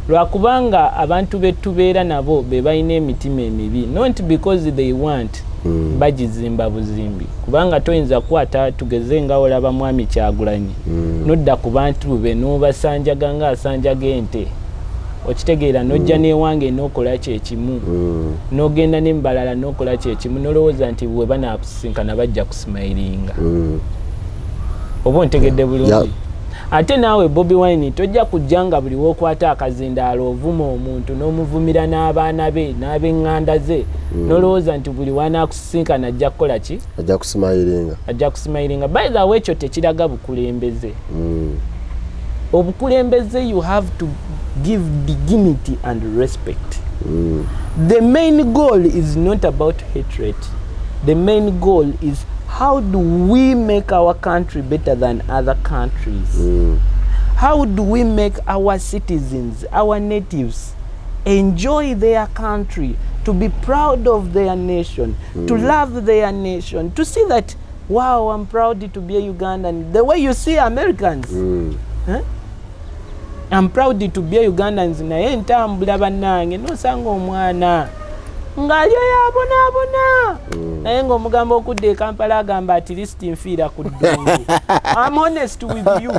lwakubanga abantu betubeera nabo be balina emitima emibi, not because they want bagizimba buzimbi, kubanga toyinza kukwata tugeze nga olaba mwami Kyagulanyi nodda ku bantu be n'obasanjaga nga asanjaga ente, okitegeera nojja n'ewange n'okola kyekimu n'ogenda n'embalala n'okola kyekimu n'olowooza nti bwe banaakusinkana bajja kusimayiringa. Oba ontegedde bulungi? Ate naawe Bobi Wine tojja kujja nga buli w'okwata akazindaalo ovuma omuntu n'omuvumira n'abaana be n'ab'eŋŋanda ze n'olowooza nti buli wanaakusinkana ajja kukola ki? Ajja kusimayiringa. Ajja kusimayiringa. By the way, ekyo tekiraga bukulembeze. Obukulembeze, you have to give dignity and respect. The main goal is not about hatred. The main goal is how do we make our country better than other countries? How do we make our citizens, our natives, enjoy their country, to be proud of their nation, to love their nation, to see that, wow, I'm proud to be a Ugandan. The way you see Americans. I'm proud to be a Ugandans. Naye ntambula bannange nosanga omwana ng'alyo yabonaabona naye ng'omugamba okudda e Kampala agamba at least nfiira ku ddungu. I'm honest with you.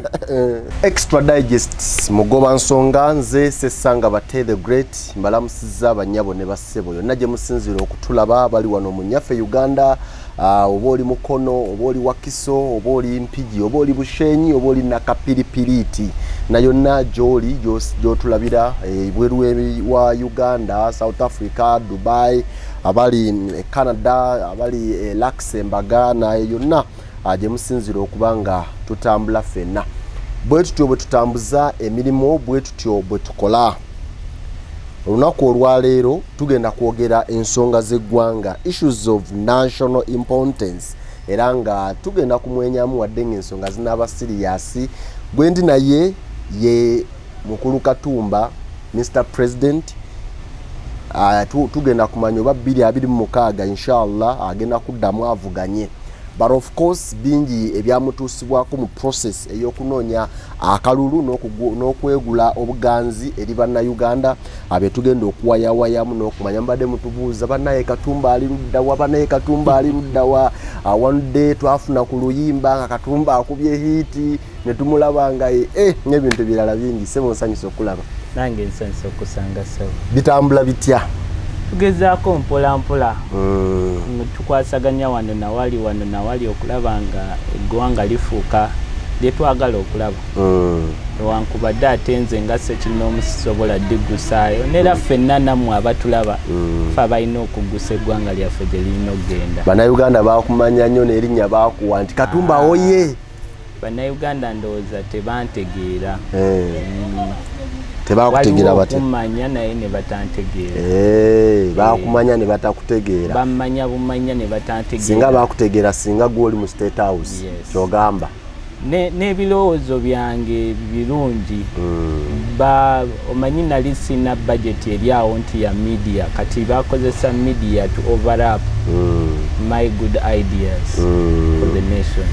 Extra Digest mugoba nsonga nze Sesanga Bate the Great mbalamusizza abanyabo ne bassebo yonna gye musinzira okutulaba bali wano mu nnyaffe Uganda. Oba oli Mukono, oba oli Wakiso, oba oli Mpigi, oba oli Bushenyi, oba oli Nakapiripiriti, na yonna gy'oli gy'otulabira ebweru wa Uganda, South Africa, Dubai, abali Canada, abali Luxembourg, na yonna gye musinzira okubanga tutambula ffenna. Bwe tutyo bwe tutambuza emirimu, bwe tutyo bwe tukola. Olunaku olwaleero tugenda kwogera ensonga z'eggwanga, issues of national importance, era nga tugenda kumwenyamu wadde ng'ensonga zinaaba serious. Gwe ndi naye ye mukulu Katumba, Mr. President. Tugenda kumanya oba 2026 inshallah agenda kuddamu avuganye. But of course bingi ebyamutuusibwako mu process ey'okunoonya akalulu n'okwegula obuganzi eri bannayuganda abetugenda okuwayawayamu n'okumanya mbadde mutubuuza bannaye Katumba ali luddawa, bannaye Katumba ali luddawa. One day twafuna ku luyimba nga Katumba akubye hiiti ne tumulaba nga n'ebintu ebirala bingi. Sebo nsanyusa okulaba. Nange nsanyusa okusanga sebo. Bitambula bitya? Tugezaako mpola mpola. Tukwasaganya wano na wali okulaba nga eggwanga lifuuka lye twagala okulaba. Newankubadde ate nze nga sekirina omusisobola digusaayo neera ffenna nammwe abatulaba fe balina okugusa eggwanga lyaffe gye lirina okugenda. Bannayuganda baakumanya nnyo n'erinnya baakuwa nti Katumba oyee. Bannayuganda ndowooza tebantegeera. Tebakutegeera bati. Bakumanya naye ne batantegeera. Bakumanya ne batakutegeera. Bamanya bumanya ne batantegeera. Singa bakutegeera singa gw'oli mu State House. Kyogamba. N'ebirowoozo byange birungi. Omanyi nali sina budget eri awo nti ya media, kati bakozesa media to overlap my good ideas for the nation.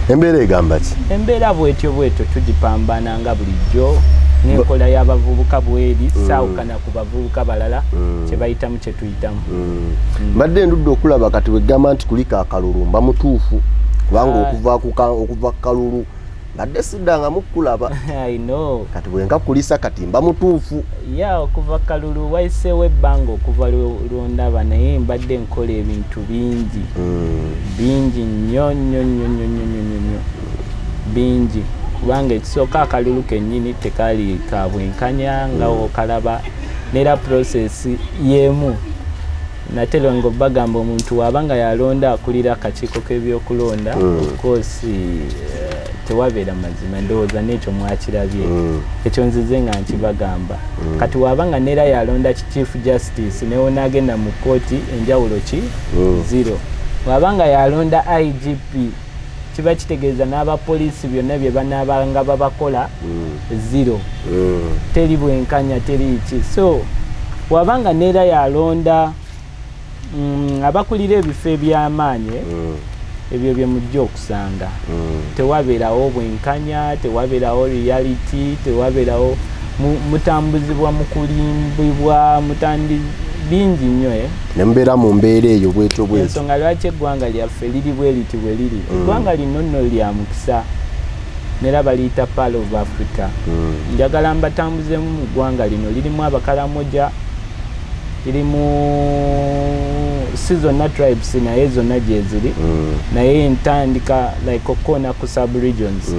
Embeera egamba ki? Embeera bwetyo tugipambana nga bulijjo. N'enkola y'abavubuka bweri saawukana ku bavubuka balala kye bayitamu kye tuyitamu. Mbadde ndudde okulaba kati weggamba nti kuliko akalulu mba mutuufu kubanga okuva ku kalulu mbadde siddanga mukulaba. I know. Kati bwenka kulisa kati mba mutuufu. Okuva kalulu wayiseewo ebbanga okuva lwondaba naye mbadde nkola ebintu bingi. Bingi nnyo bingi. Kubanga ekisooka akalulu kennyini tekaali ka bwenkanya nga okalaba neera process y'emu. Natera ngo bagamba omuntu wabanga yalonda akulira akakiiko k'ebyokulonda of course tewabeera mazima ndowooza n'ekyo mwakirabye. Ekyo nzize nga nkibagamba. Kati wabanga neera yalonda Chief Justice newonaagenda mu kkooti enjawulo ki? Zero. Wabanga yalonda IGP kiba kitegeeza n'abapoliisi byonna bye banaabanga babakola zero. Teri bwenkanya teri ki. So wabanga neera yalonda abakulira ebifo eby'amaanyi ebyo bye mujja okusanga tewabeerawo bwenkanya, tewabeerawo reality, tewabeerawo mutambuzibwa mukulimbibwa mutandi bingi nnyo nembeera mu mbeera eyo bwetyo bwetyo ensonga lwaki eggwanga lyaffe liri bwe liti bwe liri eggwanga lino nno lya mukisa nera baliyita Pearl of Africa njagala mbatambuzemu mu ggwanga lino lirimu abakalamoja lirimu si zonna tribes naye zonna gye ziri naye entandika like okona ku sub-regions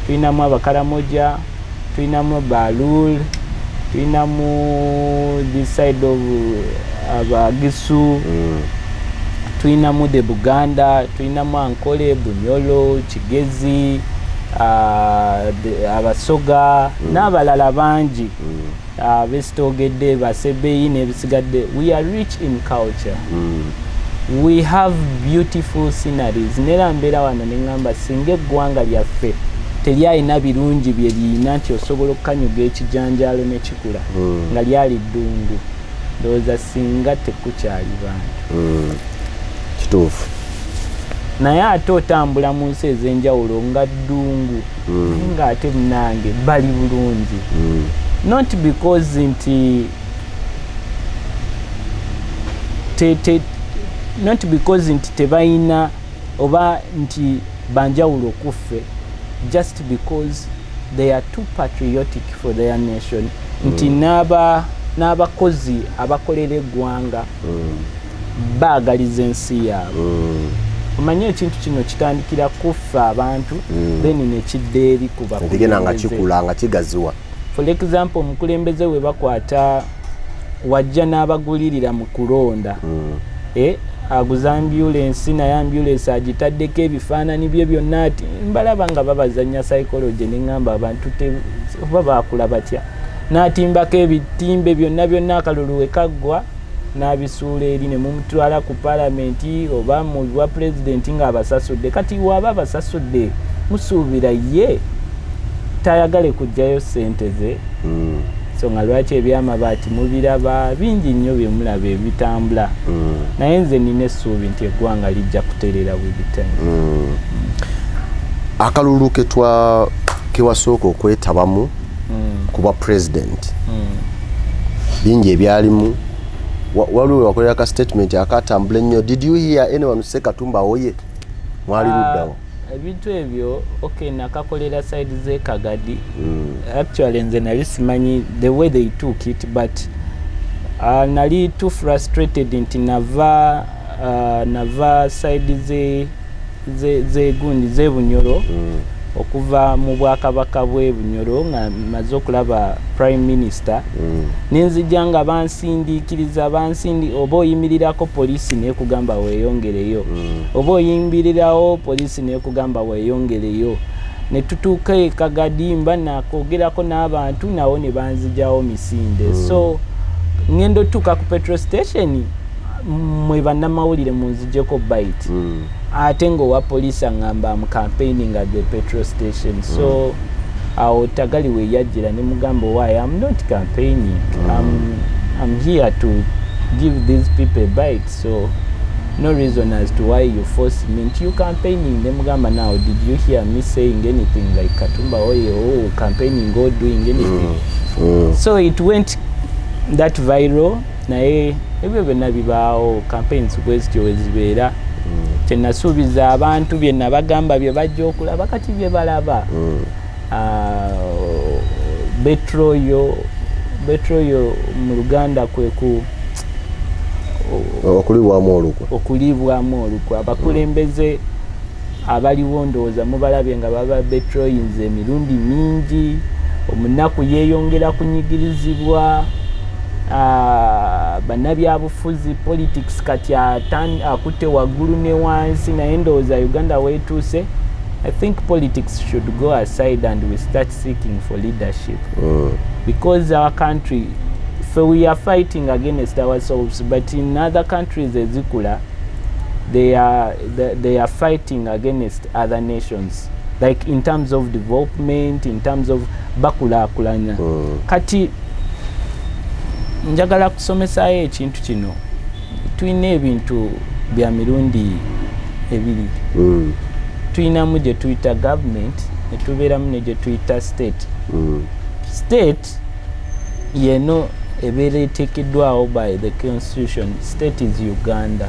tulinamu abakalamoja tulinamu balul tulinamu this side of abagisu tulinamu de Buganda tulinamu Ankole Bunyolo Kigezi abasoga n'abalala bangi besitogedde basebeyi n'ebisigadde. We are rich in culture. We have beautiful sceneries. Nera mbeera wano ne ngamba singa eggwanga lyaffe teryalina birungi bye lirina nti osobola okukanyuga ekijanjaalo ne kikula nga lyali ddungu ndowooza singa tekukyali bantu kituufu naye ate otambula mu nsi ez'enjawulo nga ddungu nga ate munange bali bulungi not because nti not because nti tebalina oba nti banjawulo kuffe just because they are too patriotic for their nation nti n'abakozi abakolera eggwanga baagaliza ensi yaabwe omanye ekintu kino kitandikira kuffe abantu then nekidda eri kubatigena nga kikula nga kigaziwa. For example omukulembeze we bakwata wajja n'abagulirira mu kulonda aguza ambulance naye ambulance agitaddeko ebifaananyi bye byonna ati mbalaba nga babazanya psychology ne ngamba abantu oba baakula batya n'atimbako ebitimbe byonna akalulu we kaggwa n'abisuula eri ne mumutwala ku palamenti oba mu bwa pulezidenti ng'abasasudde kati waaba abasasudde musuubira ye tayagale kujjayo ssente ze so nga lwaki ebyamabaati mubiraba bingi nnyo bye mulaba ebitambula naye nze nina essuubi nti eggwanga lijja kutereera bwebitani akalulu kewasooka okwetabamu kuba pulezidenti bingi ebyalimu waliwo wakolera ka statement akatambula ennyo. Did you hear anyone say Katumba oyee mwali luddawo ebintu ebyo nakakolera side ze Kagadi actually nze nali simanyi the way they took it but nali too frustrated nti nava side ze gundi ze Bunyoro okuva mu bwakabaka bwe Bunyoro nga maze okulaba prime minister nenzijja nga bansindiikiriza oba oyimirirako poliisi nekugamba weeyongereyo oba oyimirirawo poliisi nekugamba weeyongereyo ne tutuuka e Kagadimba nakwogerako n'abantu nawo ne banzijawo misinde so ngendo tuuka ku petrol station mwe bannamawulire munzijeko bite ate ng'owa poliisi aŋŋamba am campaigning at the petrol station so awo tagali we yajjira ne mugamba why I'm not campaigning I'm here to give these people a bite so no reason as to why you force me into you campaigning ne mugamba now did you hear me saying anything like Katumba oyee campaigning or doing anything so it went that viral naye ebyo byonna bibaawo campaigns bwezityo wezibeera kyenasuubiza abantu bye nabagamba bye bajja okulaba kati bye balaba betroyo mu Luganda kweku okulibwamu olukwe abakulembeze abaliwo ndowooza mubalabye nga baba betroyinze emirundi mingi omunaku yeeyongera kunyigirizibwa bannabyabufuzi politics kati akutte waggulu ne wansi naye ndowooza Uganda weetuuse I think politics should go aside and we start seeking for leadership because our country we are fighting against ourselves but in other countries ezikula they are fighting against other nations like in terms of development in terms of bakulaakulanya kati njagala kusomesaayo ekintu kino tulina ebintu bya mirundi ebiri tulinamu gye tuyita government ne tubeeramu ne gye tuyita state state yeno ebeera eteekeddwawo by the constitution. State is Uganda.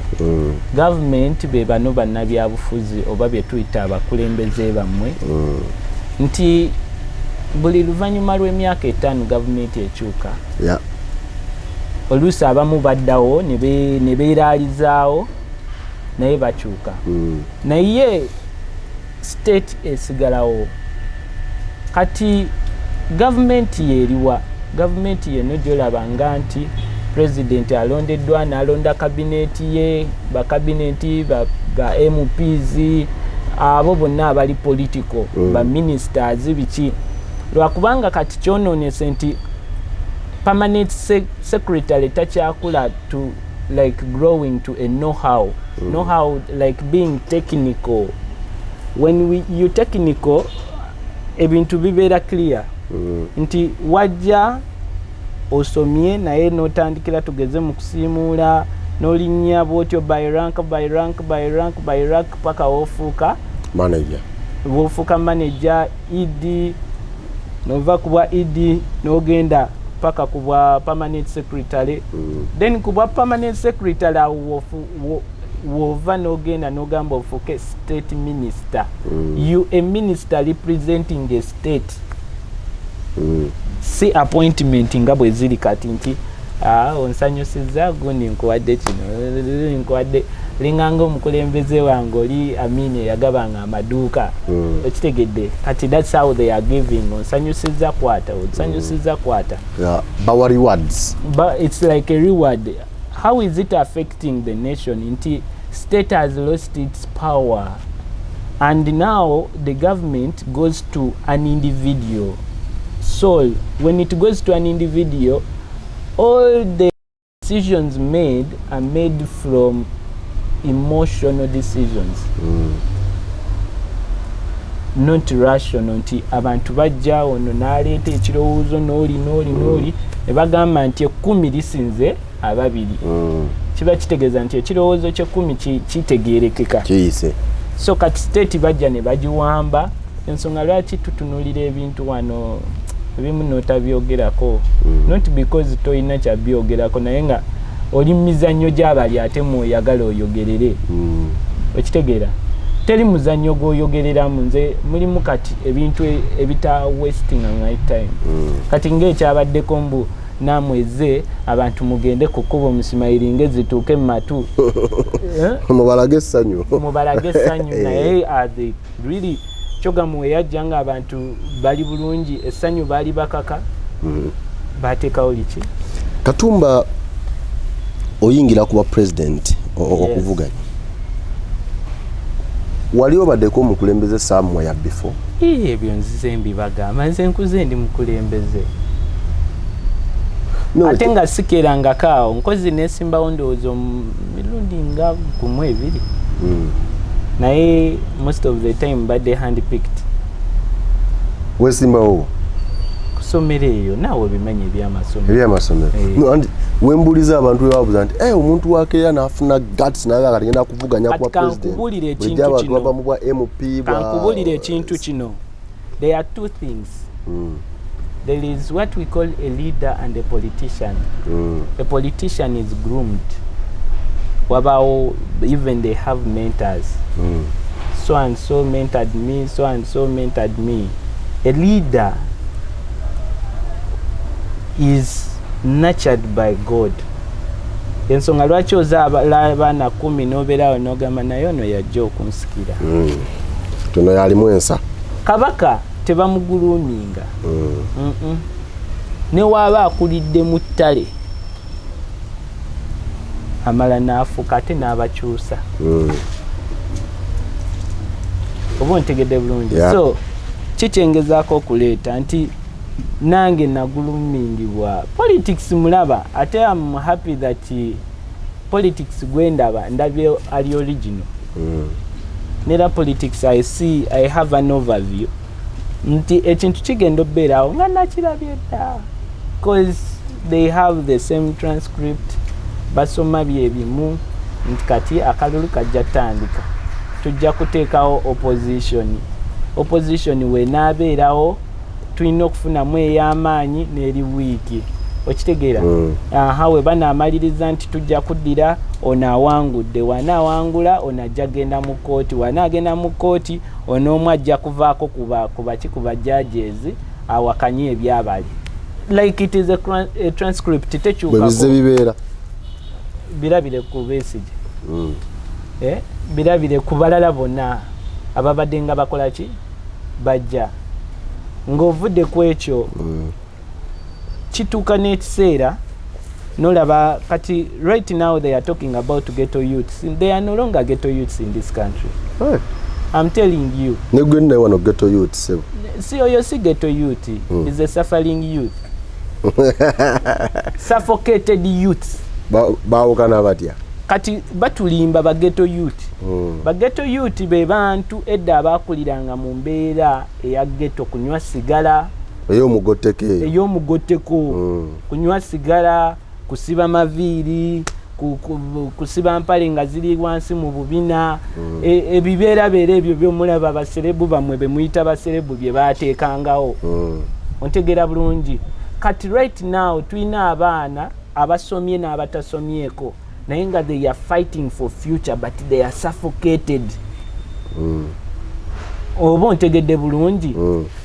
Government be bano bannabyabufuzi oba bye tuyita abakulembeze bammwe nti buli luvannyuma lw'emyaka 5 gavumenti ekyuka. Oluusi abamu baddawo ne beeraalizaawo naye bakyuka. Naye state esigalawo. Kati gavumenti yeeriwa? Gavumenti yeno gyolabanga nti president alondeddwa n'alonda kabineti ye, bakabineti ba MPs, abo bonna abali political, ba ministers biki. Lwakubanga kati kyonoonese nti permanent secretary takyakula to like growing to a know-how. Know-how like being technical. When you technical, ebintu bibeera clear. Nti wajja osomye naye n'otandikira tugeze mu kusiimuula n'olinnya bwotyo by rank paka ofuuka manager. Bw'ofuuka manager, ED, nova kubwa ED n'ogenda paka kubwa permanent secretary. Then kubwa permanent secretary wova n'ogenda n'ogamba ofuuke state minister. You a minister representing a state. Si appointment nga bwe ziri kati nti onsanyusiza gundi nkuwadde kino nkuwadde linganga omukulembeze wange oli Amini yagabanga amaduuka. Okitegedde kati that's how they are giving. Onsanyusiza kwata, onsanyusiza kwata. Bawa rewards. But it's like a reward. How is it affecting the nation? Nti state has lost its power and now the government goes to an individual. So when it goes to an individual, all the decisions made are made from emotional decisions. Not rational. Nti abantu bajja ono n'aleeta ekirowoozo n'oli ebagamba nti 10 lisinze ababiri. Kiba kitegeeza nti ekirowoozo kye 10 kitegeerekeka. Kiyise. So kati state bajja ne bagiwamba. Ensonga lwaki tutunulira ebintu wano ebimu n'otabyogerako. Not because toyina kyabyogerako naye nga oli mizannyo gy'abali ate mw'oyagala oyogerere. Okitegeera? Teri muzannyo gw'oyogereramu. Nze mulimu kati ebintu ebita wasting my time. Kati ng'ekyabaddeko mbu namweze abantu mugende ku kkubo musimayiringe zituuke mu matu. Mubalage essanyu. Mubalage essanyu naye are they really kyogamu yajja nga abantu bali bulungi essanyu bali bakaka bateekawo liki. Katumba oyingira kuba president okuvuganya. Wali obaddeko omukulembeze Samuel ya before? Ebyo nzize mbibagamba nze nkuze ndi mukulembeze. Ate nga sikerangako awo nkozi nesimbawo ndowooza mirundi nga 12. Naye most of the time badde handpicked. Wesimbawo? Kusomero eyo naawe bimanyi ebyamasomero. Ebyamasomero. No, and wembuliza abantu bebabuuza nti omuntu wakeera n'afuna guts naye kati ngenda kuvuganya kuba president. Kankubulire ekintu kino. Bwe bwa MP kankubulire ekintu kino. There are two things. There is what we call a leader and a politician. A politician is groomed. Wabao, even they have mentors. So and so mentored me, so and so mentored me. A leader is nurtured by God. Ensonga lwaki oza abaana 10 n'obeerawo n'ogamba naye ono yajja okunsikira. Tono yalimu ensa. Kabaka tebamuguluminga. Ne waaba akulidde mu ttale amala n'afuuka ate n'abakyusa. Oba ntegedde bulungi. So kikyengezaako okuleeta nti nange nagulumingibwa. Politics mulaba ate I'm happy that politics gwendaba ndabye ali original. Nera politics I have an overview. Nti ekintu kigenda obbeerawo nga nakirabye dda. Because they have the same transcript. Basoma byebimu nti kati akalulu kajja tandika. Tujja kuteekawo opposition we naabeerawo tulina okufunamu ey'amaanyi n'eri wiiki. okitegeera we banaamaliriza nti tujja kuddira ono awangudde wanaawangula ono ajja genda mu kooti wanaagenda mu kooti onoomu ajja kuvaako kuba judges awakanye ebyabali like it is a transcript tekyukako bibeera birabire ku Besigye birabire ku balala bonna ababadde nga bakola ki bajja ng'ovudde ku ekyo kituuka n'ekiseera nolaba kati right now they are talking about ghetto youths. They are no longer ghetto youths in this country. Hey. I'm telling you. Negwenne wano ghetto youths. See oyo si ghetto youth is a suffering youth. Suffocated youths. Baawukana batya. Kati batulimba ba ghetto youth. Ba ghetto youth be bantu edda abakuliranga mu mbeera eya ghetto kunywa sigala ey'omugoteko kunywa sigala kusiba maviiri kusiba mpale nga ziri wansi mu bubina ebibeera ebyo byomulaba baserebu bamwe be muyita baserebu bye baateekangawo ontegera bulungi kati right now tulina abaana abasomye n'abatasomyeko naye nga they are fighting for future but they are suffocated oba ontegedde bulungi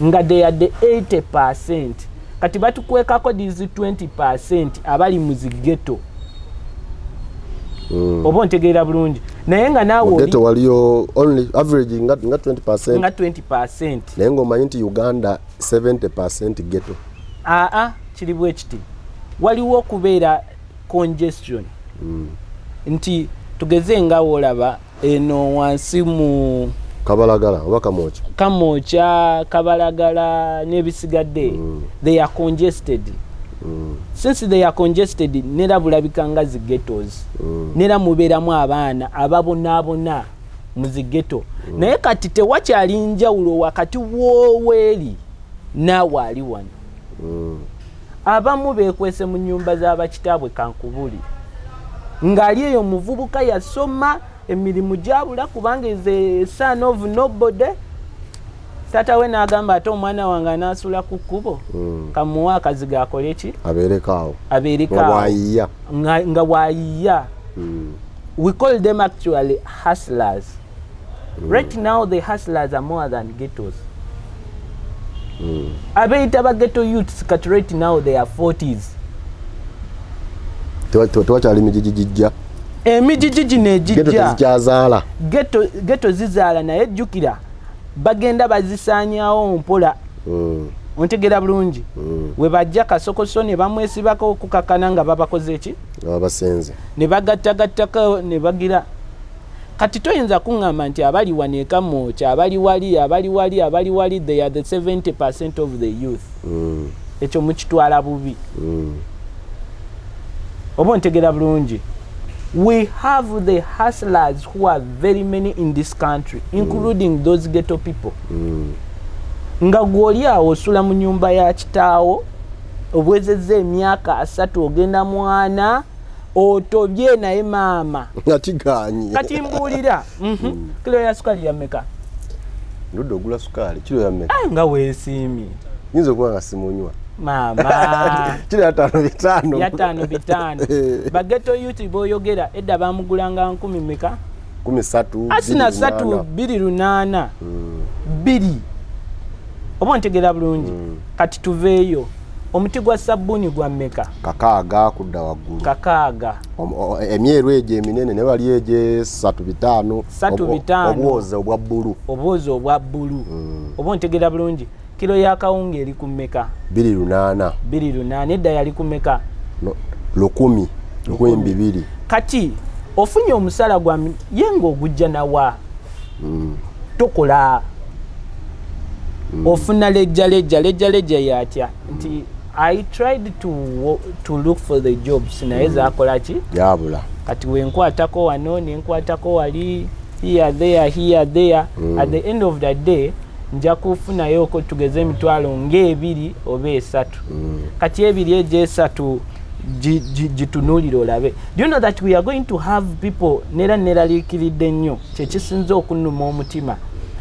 nga they are the 80%. Kati batukwekako dizi 20% abali mu zigeto oba ontegeera bulungi naye nga naawe geto waliyo only average nga 20% nga 20% naye ng'omanyi nti Uganda 70% geto kiri bwe kiti waliwo okubeera congestion nti tugeze nga wolaba eno wansi mu Kabalagala oba Kamoocha Kabalagala n'ebisigadde they are congested since they are congested nera bulabika nga zigetos nera mubeeramu abaana ababonaabona mu zigeto naye kati tewakyali njawulo wakati w'oweeri naawe ali wano abamu beekwese mu nnyumba z'abakitaabwe kankubuli ng'ali eyo muvubuka yasoma emirimu gyabula kubanga is a son of nobody tata we n'agamba ate omwana wange anaasula ku kkubo kamuwa akaziga akole ki abeerekaawo nga waayiya we call them actually hustlers right now the hustlers are more than ghettos abeeyita ba ghetto youths kati right now they are 40s tewakyali mijijijijja emijiji gino egijja geto zizaala naye jjukira bagenda bazisaanyaawo mpola ontegera bulungi we bajja kasokoso ne bamwesibako okukakana nga babakoze ki babasenze ne bagattagattako ne bagira kati toyinza kuŋŋamba nti abali wano e Kamoocha abali wali they are the 70% of the youth ekyo mukitwala bubi oba ontegera bulungi we have the hustlers who are very many in this country including those ghetto people nga gwoli awo osula mu nyumba ya kitaawo obwezezza emyaka 3 ogenda mwana otobye naye maama kati mbuulira kilo ya sukali ya mmeka ndudde ogula sukali kilo ya mmeka nga weesiimye nyinza okuba nga simunywa mama kilo ya 5 bageto youth boyogera edda bamugulanga 10 mmeka 13 asina 3 2 2 oba ntegera bulungi kati tuveeyo omuti gwa sabbuuni gwa mmeka 6 kudda waggulu 6 emyeru egyo eminene ne wali egye 3 obwozi obwa bbulu oba ntegera bulungi kilo ya kawunga eri ku mmeka 208 edda yali ku mmeka 10 kati ofunye omusala gwa yenga ogujja nawa tokola ofuna lejja yatya nti I tried to look for the jobs naye zakola ki yabula kati wenkwatako wano nenkwatako wali here there at the end of the day nja kufunayo ko tugeze emitwalo ng'ebiri oba 3 kati ebiri eje 3 jitunulira olabe. Do you know that we are going to have people nera likiridde nnyo kyekisinza okunnuma omutima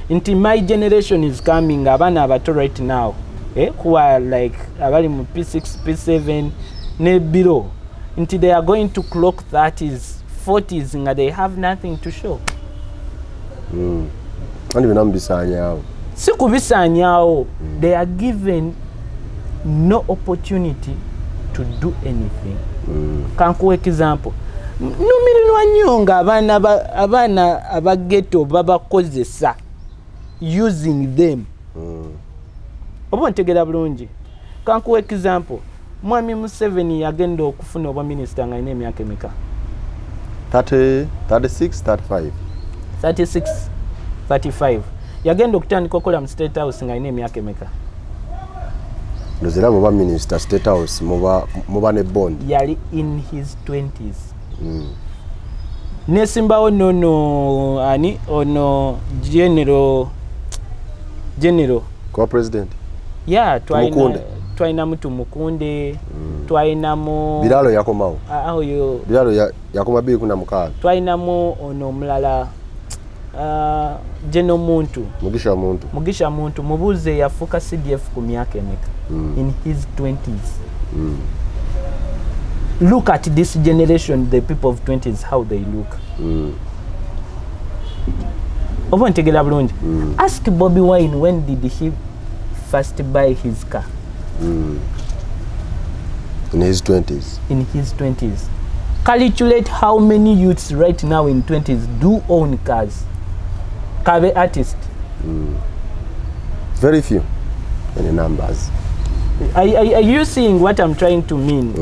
nti my generation is coming abaana abato right now who are like abali mu P6 P7 ne below nti they are going to clock 30s 40s nga they have nothing to show. Andi binambisanyawo. Si kubisanyawo. They are given no opportunity to do anything. Kankuwa example. Numirirwa nnyo nga abaana abageto babakozesa using them. Oba ntegera bulungi. Kankuwa example. Mwami Museveni yagenda okufuna obwa minister nga ine emyaka emeka. 36, 35. 36, 35. Yagenda okutandika okukola mu State House nga ine emyaka emeka. Ndozera muba minister State House muba ne bond. Yali in his 20s. Nesimbawo nono ani ono general kwa president. Yeah, twaina mutu mukunde, twaina mu Biralo yakomawo. Oyo Biralo yakoma 216. Twaina mu ono mulala Jeno muntu. Mugisha muntu mubuze yafuka CDF ku myaka emeka. In his 20s. Look at this generation, the people of 20s, how they look. Oba ntegera bulungi. Ask Bobi Wine when did he first buy his car? In his 20s. In his 20s. Calculate how many youths right now in 20s do own cars. Kabe artist. Very few in the numbers. Are you seeing what I'm trying to mean?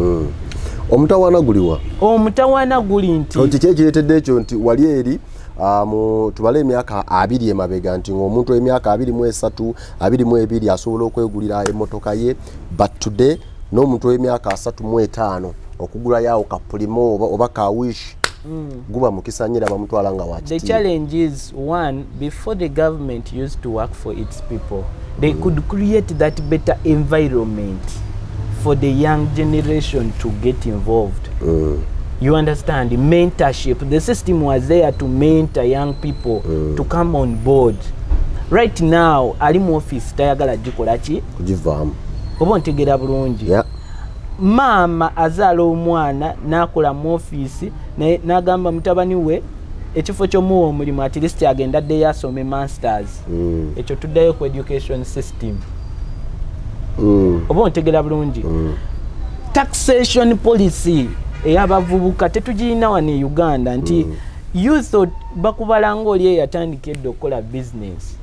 Omutawana guliwa. Omutawana guli nti. Kiki kiretedde ekyo nti wali eri tubale emyaka 2 emabega nti ng'omuntu emyaka 23, 22 asobola okwegulira emmotoka ye, but today n'omuntu emyaka 35 okugula yawo ka Primo oba ka Wish guba mukisanyira bamutwala nga wakiti. The challenge is, one, before the government used to work for its people, they could create that better environment for the young generation to get involved. You understand? Mentorship. The system was there to mentor young people to come on board. Right now, ali mu office tayagala jikola ki? Kujivamu. Oba ntegera bulungi. Yeah. Mama azaala omwana nakola mu office n'agamba mutabani we ekifo ky'omuwa omulimu at least agenda dde yasome masters. Ekyo tuddayo ku education system. Oba ntegera bulungi. Taxation policy eyabavubuka tetugirina wano e Uganda nti youth bakubala ng'oli eyatandikedde okukola business.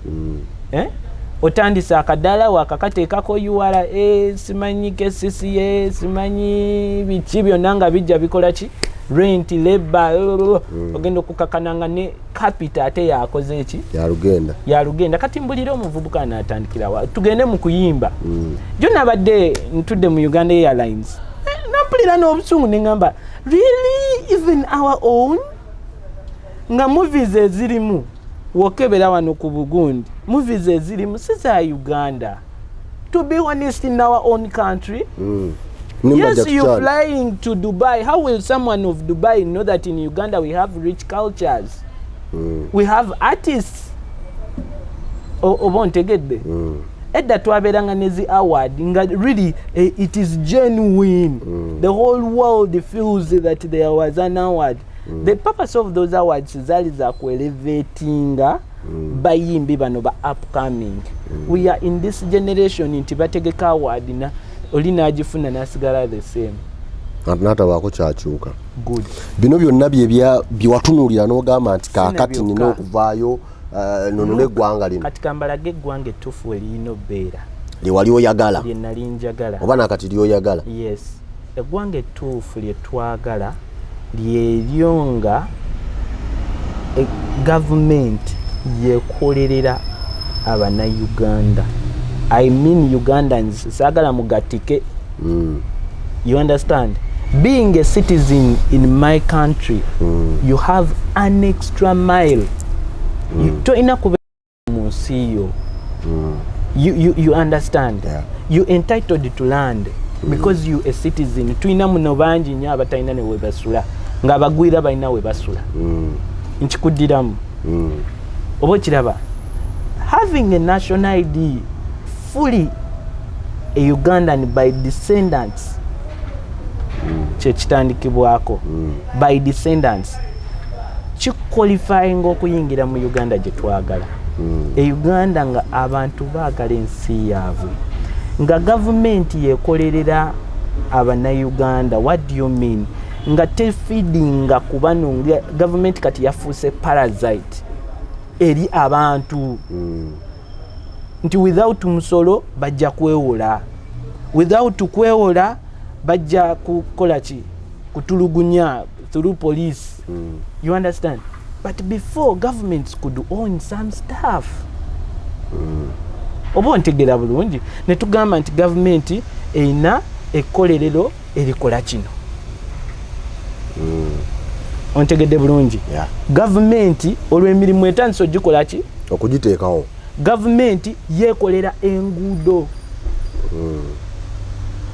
Otandisa akadala wakakateekako URA simanyi KCCA simanyi biki byonna nga bijja bikola ki rent labor ogenda okukakananga ne capital ate yakoze eki yalugenda kati mbulira omuvubuka anatandikira tugende mu kuyimba jo nabadde ntudde mu Uganda Airlines nampulira n'obusungu nengamba really even our own nga movies ezirimu wokebera wano ku Bugundi movies ezirimu siza Uganda. To be honest, in our own country, yes, you're flying to Dubai. How will someone of Dubai know that in Uganda we have rich cultures? We have artists. Obontegedde. Edda twaberanga nezi award nga really it is genuine. The whole world feels that there was an award. The purpose of those awards zali za kuelevatinga bayimbi bano ba upcoming. We are in this generation nti bategeka award na olina agifuna nasigala the same. Nata wako kyakyuka. Good. Bino byonna byewatunuulira n'ogamba nti kaakati nina okuvaayo nono n'eggwanga lino. Kati kambalage eggwanga ettuufu eriyina obbeera. Lye wali oyagala. Lye nali njagala. Oba nakati ly'oyagala. Yes. Eggwanga ettuufu lye twagala lyeyonga government yekolerera abana Uganda. I mean Ugandans sagala mugatike. You understand? Being a citizen in my country, you have an extra mile. You toina kube musiyo. You understand? Yeah. You entitled to land because you a citizen. Tuina muno banji nnyo abatalina ne we basula. Nga bagwira balina we basula. Nkikuddiramu. Oba kiraba. Having a national ID fully a Ugandan by descendants kye kitandikibwako by descendants kiqualifying okuyingira mu Uganda gye twagala. Uganda nga abantu baagala ensi yaabwe nga gavumenti yekolerera abannayuganda. What do you mean? Nga tefeedinga ku bano, gavumenti kati yafuuse parasite eri abantu nti without musolo bajja kwewola, without kwewola bajja kukola ki, kutulugunya through police. You understand? But before, governments could own some stuff. Oba ntegera bulungi ne tugamba nti gavumenti erina ekkolerero erikola kino. Ontegedde bulungi? Gavumenti olw'emirimu etandise ogikola ki? Okugiteekawo. Gavumenti yeekolera enguudo.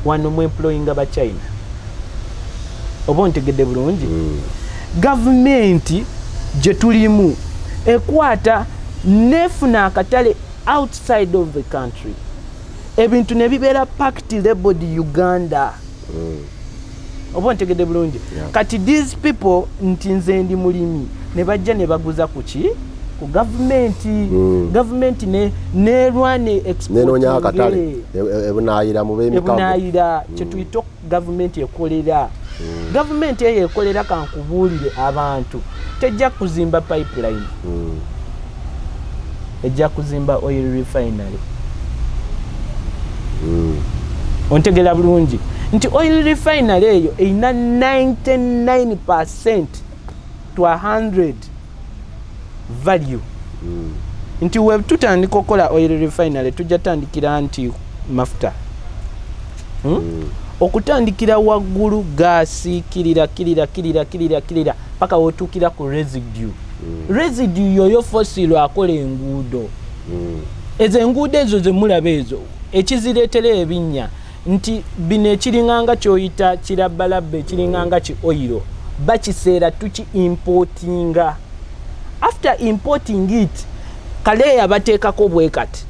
Wano mu employing aba China. Oba ontegedde bulungi? Gavumenti gye tulimu ekwata nefuna akatale outside of the country. Ebintu ne bibeera packed labeled Uganda. Oba ntegedde bulungi? Kati these people nti nze ndi mulimi ne bajja ne baguza kuki? Ku gavumenti. Gavumenti nerwane export. Nenonya akatale ebunaayira mu b'emikago. Ebunaayira kye tuyita gavumenti ekolera. Gavumenti eyo ekolera kankubuulire abantu tejja kuzimba pipeline. Ejja kuzimba oil refinery. Ontegera bulungi nti oil refinery eyo erina 99% to 100 value. Nti we tutandika okukola oil refinery tujja tandikira nti mafuta. Okutandikira waggulu gaasi kirira paka wotuukira ku residue. Residue yoyo fossil akola enguudo. Ezo enguudo ezo ze mulaba ezo ekizireetera ebinnya nti bino ekiringanga kyoyita kirabbalabba ekiringanga ki oil bakiseera tuki importinga. After importing it kaleya bateekako bwe kati.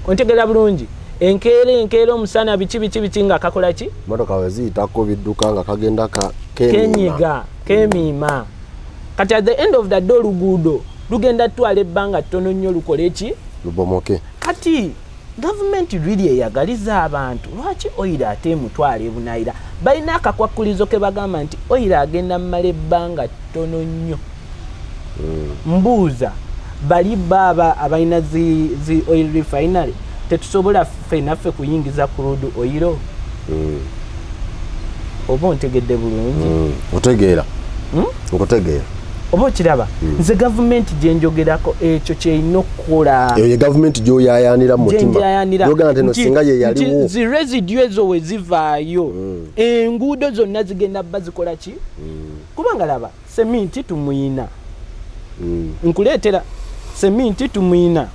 Ontegera bulungi? Enkeera omusana biki nga kakola ki? Motoka weziyitako bidduka nga kagenda kenyiga kemiima. Kati at the end of the day oluguudo lugenda twala ebbanga ttono nnyo lukole ki? Lubomoke. Kati gavumenti really eyagaliza abantu lwaki oyira ate emutwala ebunaayira? Balina akakwakulizo ke bagamba nti oyira agenda mmala ebbanga ttono nnyo. Mbuuza bali baba abalina zi oil refinery tetusobola ffenaffe kuyingiza crude oil? Oba ontegedde bulungi? Otegeera. Okutegeera. Oba okiraba? Nze gavumenti gye njogerako ekyo kyerina okukola. Eyo ye gavumenti gy'oyaayaanira mu mutima. Yogera nti eno singa ye yaliwo. Zi residue ezo we zivaayo enguudo zonna zigenda bba zikola ki? Kubanga laba seminti tumuyina. Nkuleetera seminti tumuyina.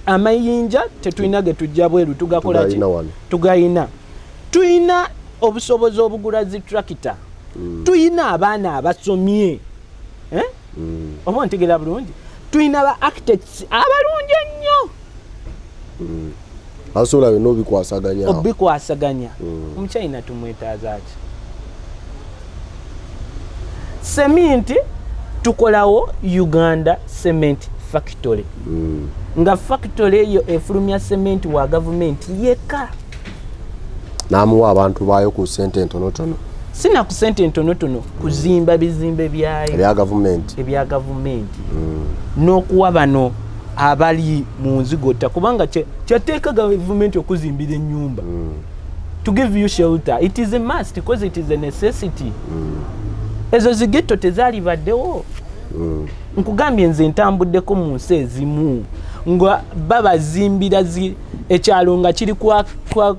Amayinja tetulina ge tujja bweru tugakola ki? Tugayina. Tuyina obusobozi obugula zi tractor. Tuyina abaana abasomye. Oba ntegera bulungi? Tuyina ba architects abalungi ennyo. Asobola bino obikwasaganya. Obikwasaganya. Omuchina tumwetaaza ki? Seminti tukolawo Uganda Cement Factory. Nga factory eyo efulumya cement wa gavumenti yeka. Namuwa abantu bayo ku sente entonotono. Sina ku sente entonotono kuzimba bizimbe byayo. Ebya gavumenti. N'okuwa bano abali mu nzigota kubanga kyateeka gavumenti okuzimbira ennyumba. To give you shelter. It is a must because it is a necessity. Ezo zigeto tezaali baddewo. Nkugambye nze ntambuddeko mu nsi ezimu nga babazimbira ekyalo nga kiri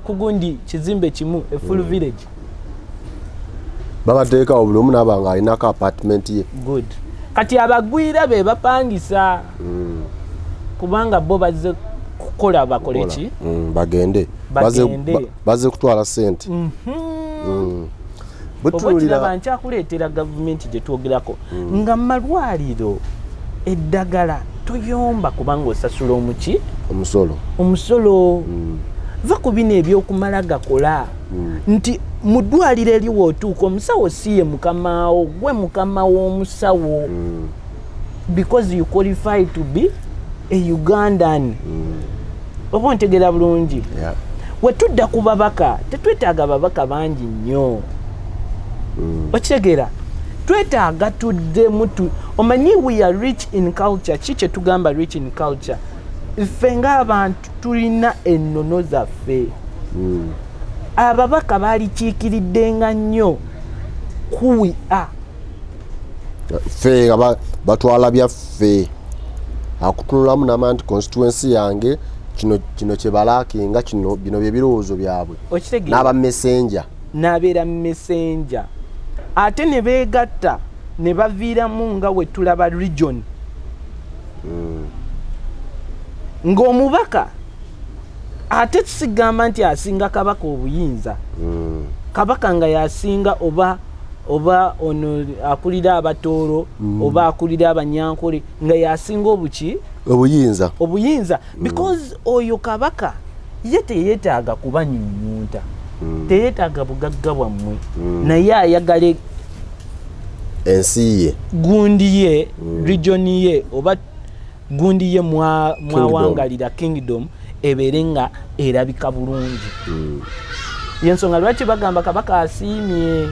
kugundi kizimbe kimu a full village. Babateeka obulumu n'abanga alinako apartment ye. Good. Kati abagwira be bapangisa kubanga bo bazze kukola bakole ki? Bagende. Bazze kutwala sente. Butulira bankyakuleetera gavumenti gye twogerako nga malwaliro eddagala toyomba kubanga osasula omuki? Omusolo. va ku bino ebyokumala gakola nti mu ddwaliro eriwo otuuka omusawo si ye mukamaawo gwe mukama w'omusawo because you qualify to be a Ugandan. Oba ontegera bulungi. We tudda ku babaka tetwetaaga babaka bangi nnyo. Okitegera twetaaga tudde mutu omanyi we are rich in culture. Kiki tugamba rich in culture? Ffe ng'abantu tulina ennono zaffe. Ababaka baalikiikiriddenga nnyo who we are. Ffe batwala byaffe akutunulamu nama nti constituency yange kino kyebalakinga bino bye birowoozo byabwe n'aba messenger n'abeera messenger ate ne beegatta ne baviiramu nga we tulaba region ng'omubaka ate kisigamba nti asinga kabaka obuyinza kabaka nga yasinga oba ono akulira abatooro oba akulira abanyankole nga yasinga obuki obuyinza because oyo kabaka ye teyeetaaga kubanyunyunta teyeetaaga bugagga bwammwe naye ayagala ensi ye gundi ye region ye oba gundi ye mwawangalira kingdom ebeere nga erabika bulungi yensonga lwaki bagamba kabaka asiimye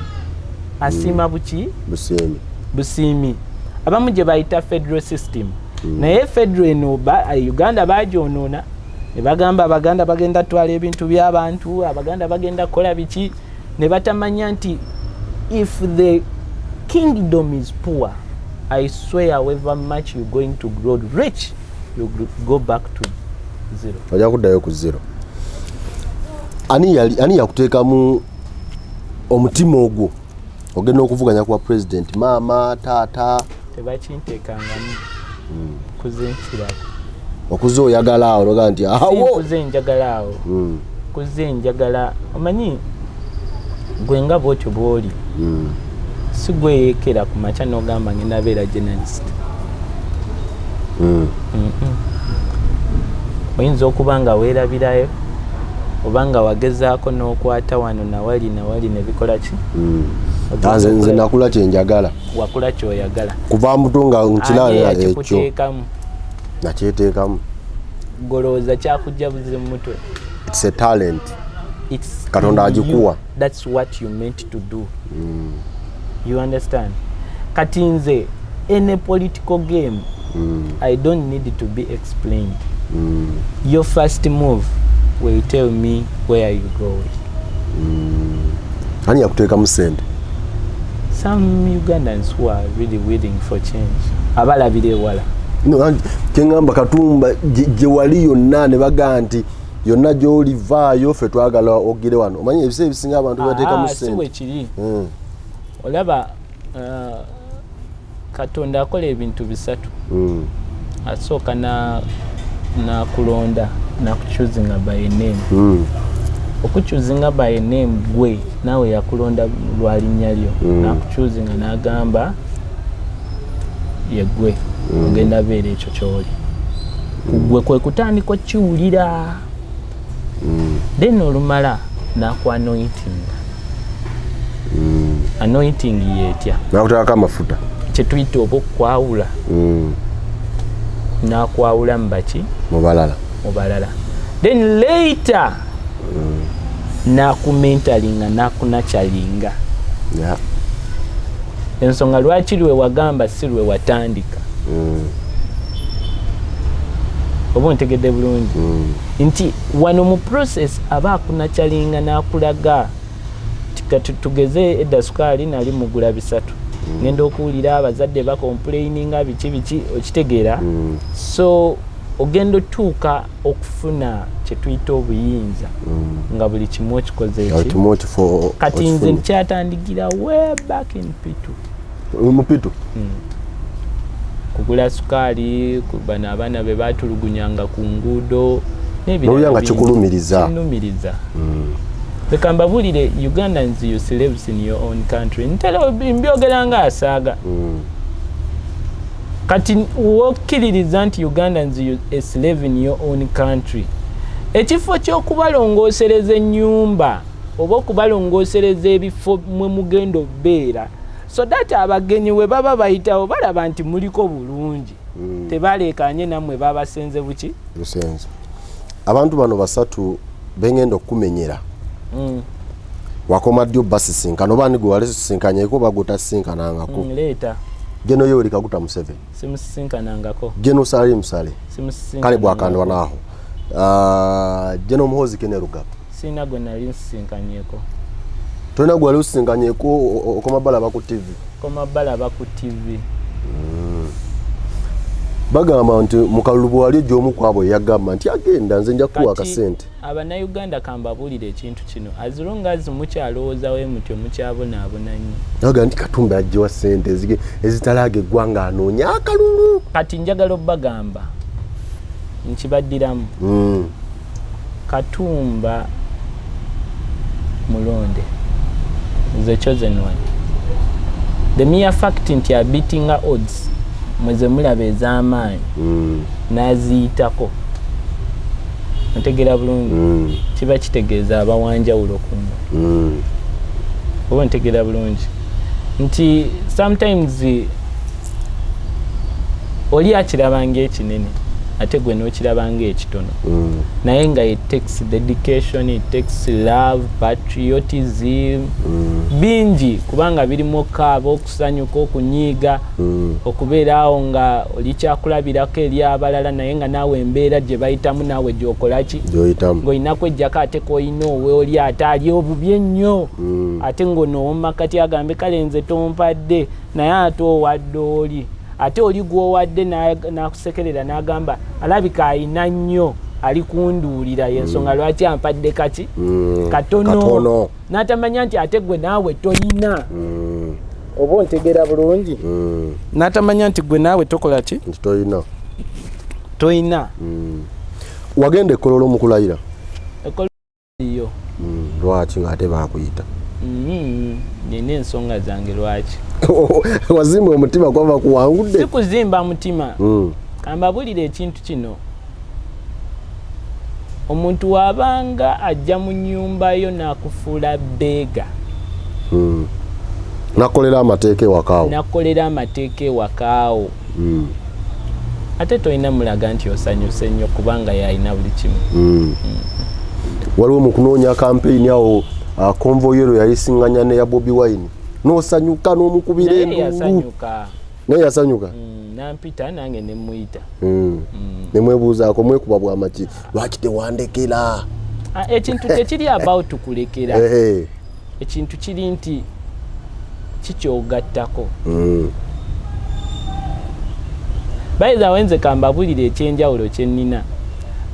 asima buki busiimi abamu gye bayita federal system naye federal eno Uganda bagyonoona ne bagamba abaganda bagenda twala ebintu by'abantu abaganda bagenda kola biki ne batamanya nti if the kingdom is poor I swear however much you're going to grow rich you go back to zero. Ojja kuddayo ku zero. Ani yakuteekamu omutima ogwo ogenda okuvuganya kwa president maama taata tebakinteekangamu kuze nkirako okuze oyagala awo noga nti awo kuze njagala awo kuze njagala omanyi gwe nga bwotyo bwoli si gwe yeekera ku makya n'ogamba ngenda beera journalist oyinza okuba nga weerabirayo oba nga wagezaako n'okwata wano nawali ne bikola ki nze nakula kyenjagala wakula kyoyagala kuva mbuto nga nkiraba ekyo nakyeteekamu golooza kyakujja buze mu mutwe. It's a talent. Katonda agikuwa. That's what you meant to do. You understand? Kati nze in a political game I don't need to be explained. Your first move will tell me where you go. Ani yakuteeka mu sente? Some Ugandans who are really willing for change. Abalabire ewala. No, kengamba Katumba gye wali yonna ne baga nti yonna gy'olivaayo ffe twagala ogire wano. Omanyi ebise ebisinga abantu bateeka mu sente. Siwe kiri. Olaba Katonda akola ebintu bisatu. Asooka na kulonda na kuchoosing by name. Okuchoosing by name gwe nawe yakulonda lwalinnya lyo na kuchoosing n'agamba ye gwe ogenda beera ekyo kyoli gwe kwe kutandika kiwulira then olumala naku anointing anointing yetya nakutaka amafuta kyetuyita oba okwawula nakwawula mbaki mubalala then later nakumentalinga nakunakyalinga ensonga lwaki lwe wagamba si lwe watandika oba ontegedde bulungi nti wano mu process aba akunakyalinga nakulaga tugeze edda sukaali nali mugula 3 ngenda okuwulira abazadde bakomplaininga biki okitegeera so ogenda otuuka okufuna kyetuyita obuyinza nga buli kimu okikoze eki kati nze nkyatandigira way back in Pitu kugula sukaali bano abaana be batulugunyanga ku nguudo n'ebirala kikulumiriza leka mbabulire Ugandans you slaves in your own country ntera mbyogera nga asaaga kati wokkiririza nti Ugandans you a slave in your own country ekifo ky'okubalongoosereza ennyumba oba okubalongoosereza ebifo mwe mugenda obbeera so that abagenyi we baba bayitawo balaba nti muliko bulungi tebaleekanye nammwe babasenze buki lusenze. Abantu bano basatu bengenda okumenyera wakoma ddyo basisinkana oba nigwe walesisinkanyeeko bagutasisinkanaangako leeta Geno Yoweri Kaguta Museveni simusisinkanangako Geno Salim Musale kale bwakandwa naaho Geno Muhoozi Kene Lugaba sina gwe nali nsisinkanyeeko tolina gwe wali usisinkanyeeko okomabalaba ku TV komabalaba ku TV bagamba nti mukalulu wali gy'omu kwabo yagamba nti agenda nze nja kuwa akasente Abannayuganda kambabuulira ekintu kino as long as mukyalowoozawo mutyo mukyabonaabonanyi aga nti Katumba yaggyewa ssente ezitalaaga eggwanga anoonya akalulu kati njagala obbagamba nkibaddiramu Katumba mulonde the chosen one the mere fact nti abeatinga odds mweze mulaba ez'amaanyi n'aziyitako ntegera bulungi kiba kitegeeza abawanjawulo kuno oba ntegera bulungi nti sometimes oli akirabanga ekinene ate gwe n'okirabanga ekitono naye nga it takes dedication, it takes love, patriotism bingi kubanga birimu okaaba okusanyuka okunyiiga okubeeraawo nga oli kyakulabirako eri abalala naye nga naawe embeera gye bayitamu naawe gy'okola ki ng'olina kwejjako ate koolina owe oli ate ali obubi ennyo ate ng'onooma kati agambe kale nze tompadde naye ate owadde oli ate oli gwowadde n'akusekerera n'agamba alabika ayina nnyo ali kunduulira yensonga lwaki ampadde kati katono n'atamanya nti ate gwe naawe tolina oba ontegera bulungi n'atamanya nti gwe naawe tokola ki toyina wagenda ekkololo mu kulayira iyo lwaki ng'ate baakuyita nina ensonga zange lwaki wazimba omutima kwava kuwangudde sikuzimba mutima kambabulira ekintu kino omuntu wabanga ajja mu nnyumba yo n'akufuula beega nakolera amateeka ewakaawo ate tolina mulaga nti osanyuse nnyo kubanga yalina buli kimu waliwo mu kunoonya kampeyini awo konvoyero yayisiŋŋanya neya Bobi Wine n'osanyuka n'omukubira endungu naye yasanyuka nampita nange nemuyita nemwebuuzaako mwekuba bwamaki lwaki tewandekera ekintu tekiri about kulekera ekintu kiri nti kikyogattako bayiza wenze kambabulira ekyenjawulo kyennina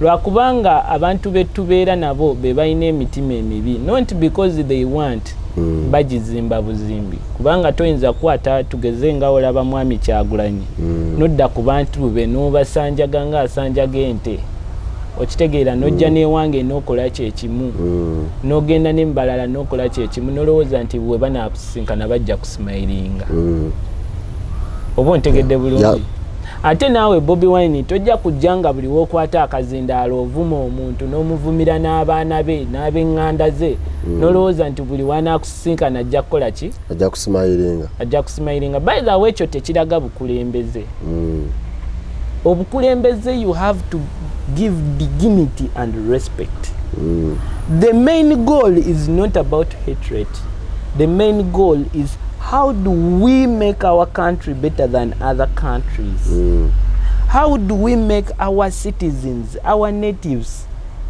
lwakubanga abantu betubeera nabo be balina emitima emibi not because they want bagizimba buzimbi kubanga toyinza kukwata tugeze nga olaba mwami Kyagulanyi nodda ku bantu be n'obasanjaga ng'asanjaga ente okitegeera n'ojja n'ewange n'okola kyekimu n'ogenda n'embalala n'okola kyekimu n'olowooza nti bwe banaakusisinkana bajja kusimayiringa oba ontegedde bulungi ate naawe Bobi Wine tojja kujja nga buli wookwata akazindaalo ovuma omuntu n'omuvumira n'abaana be n'ab'eŋŋanda ze n'olowooza nti buli wanaakusisinkana ajja kukola ki ajja kusimayiringa by the way ekyo tekiraga bukulembeze obukulembeze you have to give dignity and respect the main goal is not about hatred the main goal is how do we make our country better than other countries? How do we make our citizens, our natives,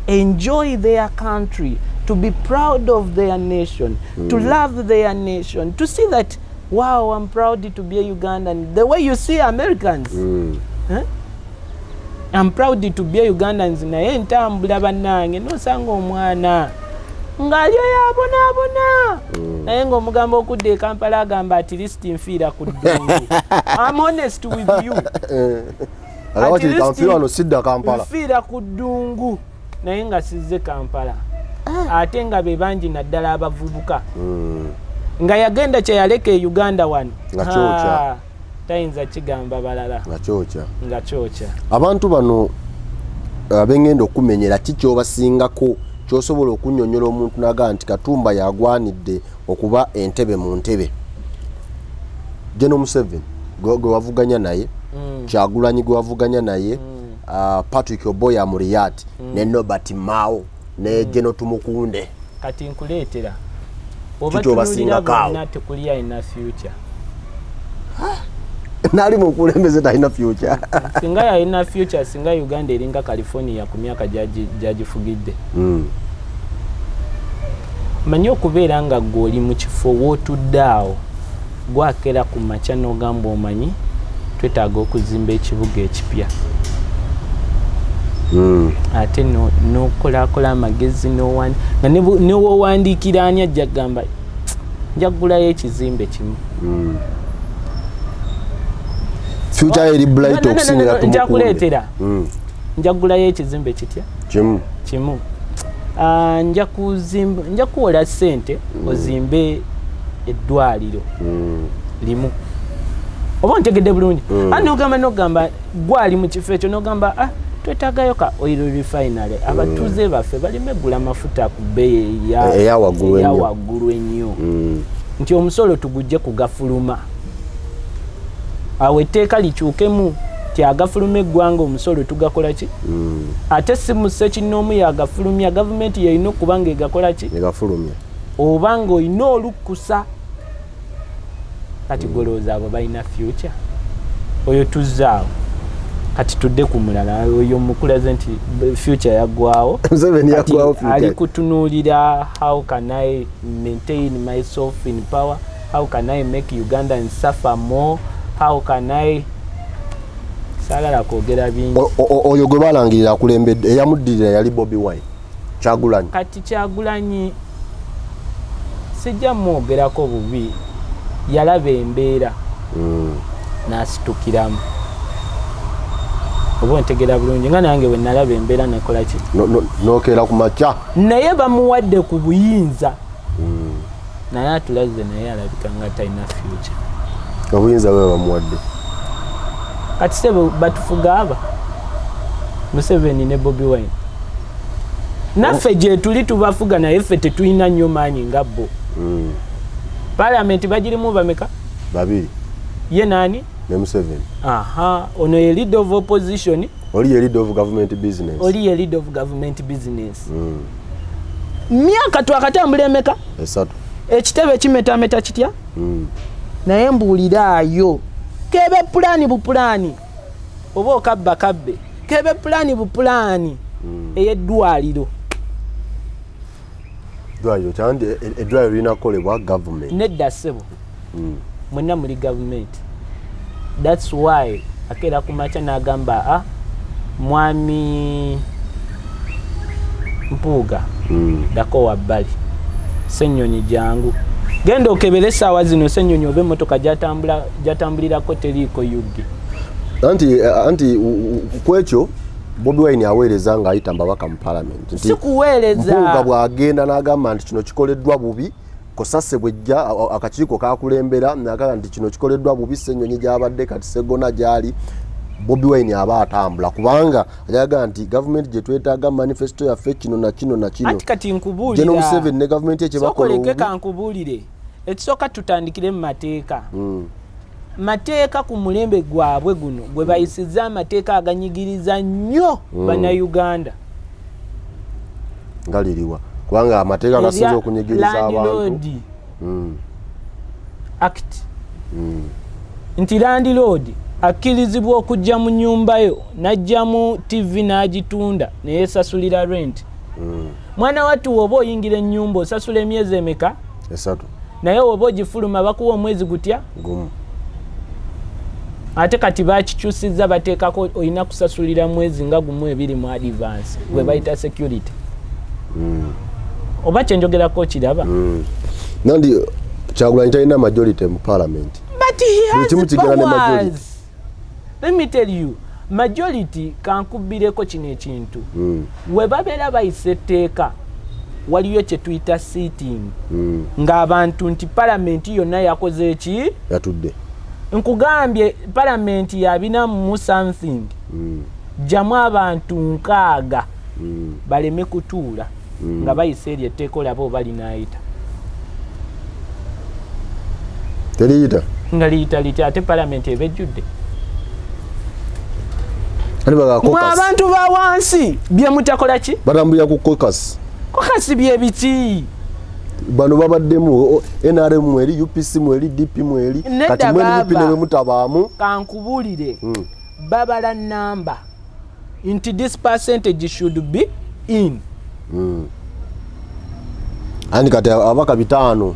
enjoy their country, to be proud of their nation, to love their nation, to see that, wow, I'm proud to be a Ugandan. The way you see Americans. I'm proud to be a Ugandan. Naye ntambula bannange nosanga omwana ngali yabonaabona naye ng'omugamba okudda e Kampala agamba at least nfiira ku ddungu. I'm honest with you. Nfiira ku ddungu naye nga sizze Kampala ate nga be bangi naddala abavubuka nga yagenda kye yaleka e Uganda wano tayinza kigamba balala nga kyokya. Abantu bano abengenda okumenyera kikyo basingako kyosobola okunnyonnyola omuntu naga nti Katumba yagwanidde okuba entebe mu ntebe. General Museveni gwe wavuganya naye, Kyagulanyi gwe wavuganya naye, Patrick Oboya Muriat ne Nobert Mao ne General Tumukunde. Kati nkuleetera oba tunulira bonna tekuliya ina future. Nali mukulembeze talina future. Singa yalina future, singa Uganda eringa California ku myaka gyagifugidde. Manyi okubeera nga gw'oli mu kifo w'otudde awo gwakera ku makya n'ogamba omanyi twetaaga okuzimba ekibuga ekipya. Ate n'okolakola amagezi nga newowandiikira ani ajja kugamba nja kugulayo ekizimbe kimu. Future eri bright okusingira Tumukunde. Nja kuleetera. Nja kugulayo ekizimbe kitya? Kimu. Nja kuwola ssente ozimbe eddwaliro limu. Oba ontegedde bulungi. N'ogamba gwali mu kifo ekyo n'ogamba twetaagayo ka oil refinery abatuuze baffe balime gula mafuta ku bbeeyi eya waggulu ennyo. Nti omusolo tugujje kugafuluma. Awo etteeka likyukemu ti agafuluma eggwanga omusolo tugakola ki? Ate si musse kinnoomu yagafulumya gavumenti yalina okuba nga egakola ki? Egafulumya. Oba nga olina olukkusa. Kati golooza abo balina future. Oyo tuzzaawo. Kati tudde ku mulala oyo mukulaze nti future yaggwawo. Ali kutunuulira how can I maintain myself in power? How can I make Ugandans suffer more? How can I sagala kwogera bingi. Oyo gwe balangirira akulembedde eyamuddirira yali Bobi Wine. Kyagulanyi. Kati Kyagulanyi sijja mwogerako bubi, yalaba embeera n'asitukiramu. Oba ntegera bulungi nga nange bwe nalaba embeera nakola ki? Nokeera ku makya. Naye bamuwadde ku buyinza. Naye atulaze naye alabika nga talina future. Obuyinza bwe bamuwadde. Kati sebo batufuga aba Museveni ne Bobi Wine. Naffe gye tuli tubafuga naye ffe tetulina nnyo maanyi nga bo. Parliament bagirimu bameka? Babiri. Ye nani? Ne Museveni. Ono ye leader of opposition. Oli ye leader of government business. Oli ye leader of government business. Myaka twakatambula emeka? Esatu. Ekitebe kimetameta kitya? Naye mbuuliraayo. Kebe pulani bupulani. Oba okabba kabbe. Kebe pulani bupulani. Eyeddwaliro. Dwaliro kyandi eddwaliro linakolebwa government. Nedda ssebo. Mwenna muli government. That's why akera kumacha n'agamba mwami Mpuuga dako wabbali Ssenyonyi jangu genda okebere essaawa zino Ssenyonyi oba emmotoka gyatambulirako teriiko yugi. Anti kwekyo Bobi Wine aweereza ng'ayita mbabaka mu parliament. Si kuweereza. Mpuuga bw'agenda n'agamba nti kino kikoleddwa bubi, Kosase bwejja akakiiko kakulembera n'agamba nti kino kikoleddwa bubi, Ssenyonyi gy'abadde kati Sseggona gy'ali. Bobi Wine aba atambula kubanga ajaga nti government gye twetaaga manifesto yaffe kino na kino na kino. Ati kati nkubuulira. General Museveni ne government ye kye bakola. Sokoleke kankubuulire. Ekisooka tutandikire mu mateeka. Mateeka ku mulembe gwabwe guno gwe bayisizza amateeka aganyigiriza nnyo bannayuganda. Ngaliriwa kubanga amateeka gasinze okunyigiriza abantu. Act. Nti landlord akkirizibwa okujja mu nnyumba yo n'ajjamu TV n'agitunda ne yeesasulira rent. Mwana wattu oba oyingira ennyumba osasula emyezi emeka? Esatu. Naye oba ogifuluma bakuwa omwezi gutya? Gumu. Ate kati bakikyusizza bateekako olina kusasulira mwezi nga gumu ebiri mu advance gwe bayita security. Oba kyenjogerako kiraba? Nandi Kyagulanyi talina majority mu parliament. But he has powers. Let me tell you, majority kankubireko kino ekintu. We babeera bayise etteeka waliyo kye tuyita sitting. Ng'abantu nti parliament yonna yakoze eki? Yatudde. Nkugambye parliament ya 4 something. jamu abantu nkaaga baleme kutuula nga bayise eryo etteeka olaba oba linaayita teriyita nga liyita litya ate palamenti eba ejjudde mwe abantu ba wansi bye mutakola ki batambulira ku kokasi bye biki bano babaddemu NRM mweri UPC mweri DP mweri kati mweri UP ne mutabaamu kankubuulire babala namba nti this percentage should be in andi kati abaka bitano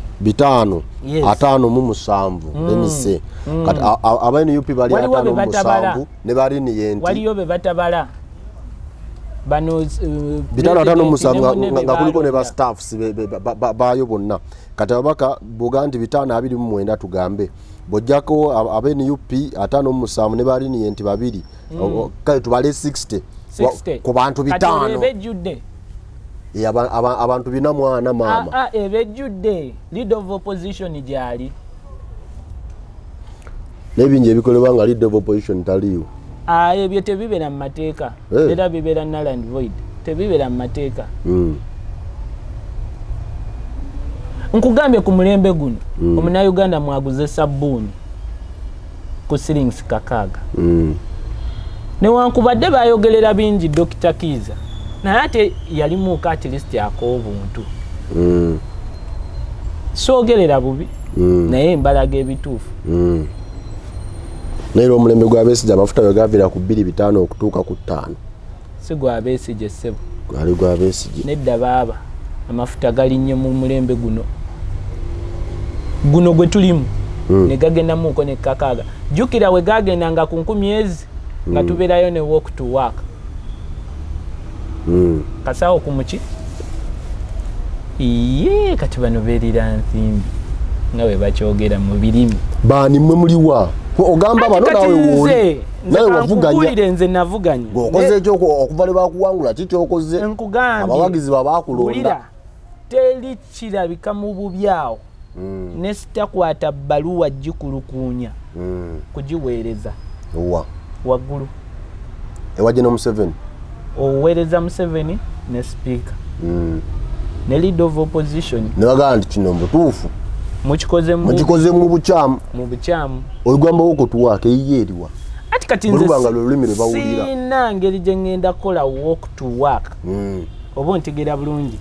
yes. 57 lemise kati abaini UP bali 57 ne bali ni yenti waliyo be batabala bano 57 nga kuliko ne ba staffs bayo bonna kati abaka Buganda 529 tugambe bojjako abaini UP 57 ne bali ni yenti babiri kale tubale 60 ku bantu bitano bejjudde abantu bina mwana mama ebejjudde leader of opposition gyali nebinje ebikolebwa nga leader of opposition taliyo ebyo tebibera mu mateeka era bibera null and void tebibera mu mateeka nkugambye ku mulembe guno omunauganda mwaguze sabbuuni ku shillings 6 newankubadde bayogerera bingi Dr. Kiza naye ate yalimuuka at least ak'obuntu soogerera bubi naye mbalaga ebituufu naye omulembe gwa Besigye amafuta we gavira ku 2.5 okutuuka ku 5 si gwa Besigye ssebo gwali gwa Besigye nedda baaba amafuta galinnye mu mulembe guno gwe tulimu ne gagenda muuko ne kakaaga jjukira we gagendanga ku 10 nga tubeerayo ne walk to work kasaawo kumuki iye kati bano beerira nsimbi nga we bakyogera mu birimi baani mmwe muliwa ogamba bano nawe wavuganya nze navuganya okoze ekyo okuva ne bakuwangula kikyokoze abawagizi babaakulonda teri kirabika mu bubyawo ne sitakwata bbaluwa gikulukuunya kugiweereza waggulu ewaje no Museveni oweereza Museveni ne speaker ne leader of opposition ne bagamba nti kino mbutuufu mukikoze mu bukyamu olugamba woko tuwaake yiyeeriwa ati kati nze sina ngeri gye ngenda kukola walk to work oba ontegeera bulungi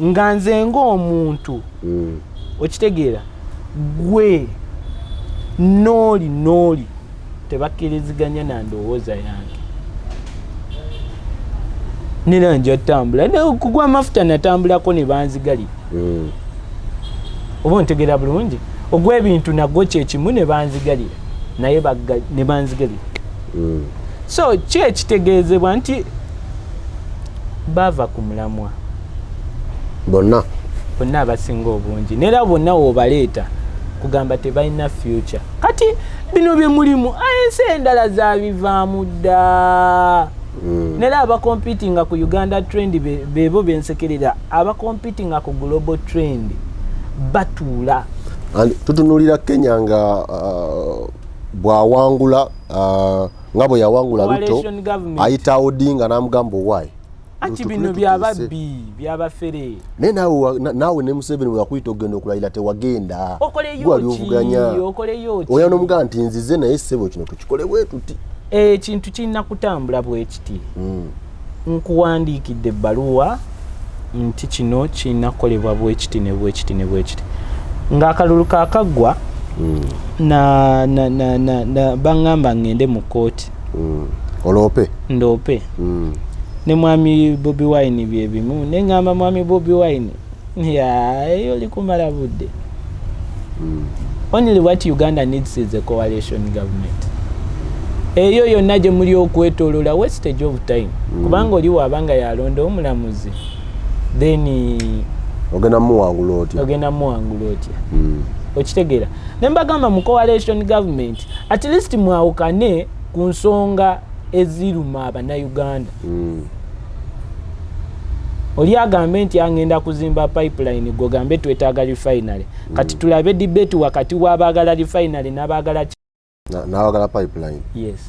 nga nze ng'omuntu okitegeera gwe nooli tebakkiriziganya na ndowooza yange nera nja tambula kugwa amafuta natambulako ne banzigalira oba ontegeera bulungi ogw'ebintu nagwo kyekimu ne banzigalira naye ne banzigalira so ki ekitegeezebwa nti bava ku mulamwa bonna abasinga obungi nera bonna wobaleeta kugamba tebalina future kati bino bye mulimu ensi endala zabivaamu dda nera abakompitinga ku Uganda trend bebo bensekerera abakompitinga ku global trend batuula tutunulira Kenya nga bwawangula nga bwe yawangula Ruto ayita Odinga n'amugamba why ati bino byababbi byabafere nawe ne Museveni wakuyita ogenda okulayira tewagenda okoleyo oya n'omugamba nti nzize naye ssebo kino tukikole bwe tuti ekintu kirina kutambula bwe kiti nkuwandiikidde ebbaluwa nti kino kirina kukolebwa bwe kiti ne bwe kiti ne bwe kiti ng'akalulu kaakaggwa baŋŋamba ngende mu kooti ndoope ne mwami Bobi Wine bye bimu ne ŋŋamba mwami Bobi Wine eyo likumala budde only what Uganda needs is a coalition government eyo yonna gye muli okwetooloola wastage of time kubanga oli waabanga yalonda omulamuzi then ogenda muwangula otya okitegeera ne mbagamba mu coalition government at least mwawukane ku nsonga eziruma abannayuganda oli agambe nti agenda kuzimba pipeline gogambe twetaaga refinery kati tulabe debate wakati w'abaagala refinery n'abaagala pipeline yes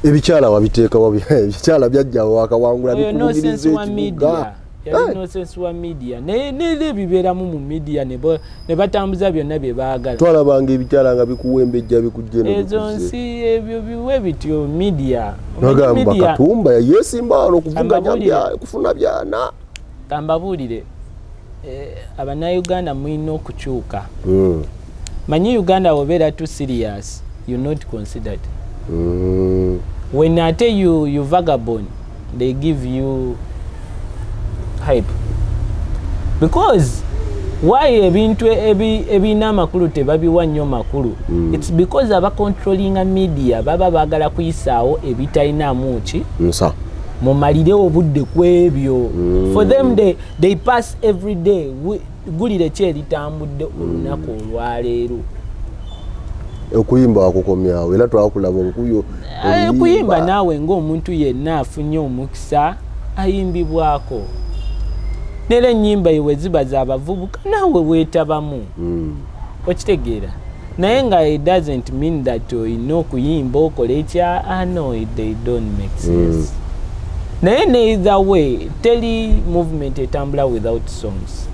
ebikyala wabiteeka ebikyala byajja wakawangula bikubugiriza ekibuga yali nonsense wa media ne bibeeramu mu media ne batambuza byonna bye baagala twalabanga ebikyala nga bikuwembejja bikujje ezo nsi ebyo biwe bityo media Katumba yesimba wano kufuna byana kambabuulire Abannayuganda mulina okukyuka manyi Uganda wobeera too serious you're not considered when ate you vagabond they give you hype because why ebintu ebina amakulu tebabiwa nnyo makulu it's because aba controlling media baba bagala kuyisaawo ebitalinaamu ki mumalire obudde kwebyo for them they pass every day gulire ki eritambudde olunaku olwaleero okuyimba akukomyawo era twakulaba okuyo okuyimba naawe ng'omuntu yenna afunye omukisa ayimbibwako nera ennyimba iwe ziba z'abavubuka naawe weetabamu okitegeera naye nga it doesn't mean that olina okuyimba okola ekya no they don't make sense naye neither way teri movement etambula without songs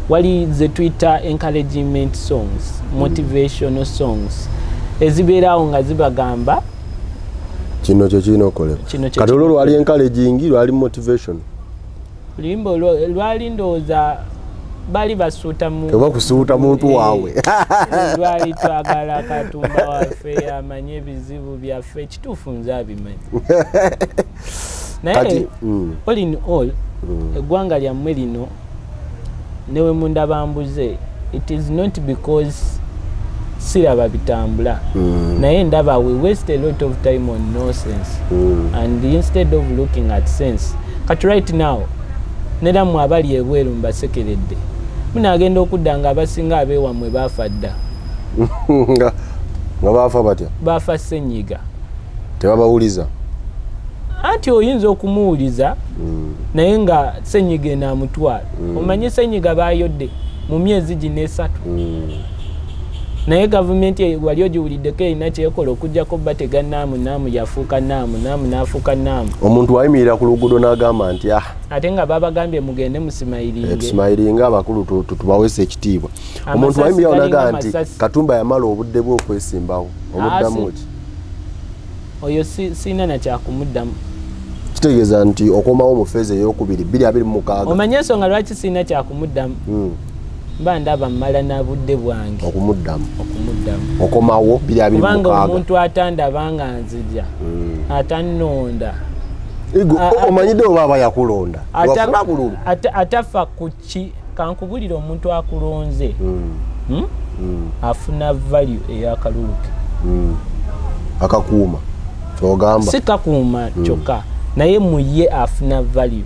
wali ze Twitter encouragement songs motivational songs ezibeerawo nga zibagamba kino kyo kirina okolebwa kati olwo lwali encouraging lwali motivation limbo lwali ndowooza bali basuuta oba kusuuta muntu waawe lwali twagala Katumba waffe amanye ebizibu byaffe ekituufu nze abimanyi naye all in all eggwanga lyammwe lino newe mundabambuze it is not because siraba bitambula naye ndaba we waste a lot of time on nonsense and instead of looking at sense kati right now nera mwe abali ebweru mbasekeredde munagenda okudda nga abasinga abeewamwe baafa dda nga baafa batya baafa ssenyiga tebabawuliza anti oyinza okumuwuliza naye nga ssenyiga enaamutwala omanye ssenyiga baayodde mu myezi gino 3 naye gavumenti wali ogiwuliddeko erina kyekola okugjako bba tegannaamu yafuuka naamu n'afuuka naamu omuntu wayimirira ku luguudo n'agamba nti ate nga babagambye mugende musimayiringa abakulu tubawese ekitiibwa omuntu wayimirira n'agamba nti Katumba yamala obudde bwe okwesimbawo omuddamu ki oyo siina nakyakumuddamu kitegeeza nti okomawo mu feezi ey'okubiri 2026 omanye ensonga lwaki siina kyakumuddamu mba ndaba mmala na budde bwange okumuddamu okomawo 2026 kubanga omuntu atandaba nga nzija atannonda omanyidde oba aba yakulonda atafa ku ki kankubulira omuntu akulonze afuna value eyakaluluke akakuuma kyogamba si kakuuma kyokka naye muye afuna value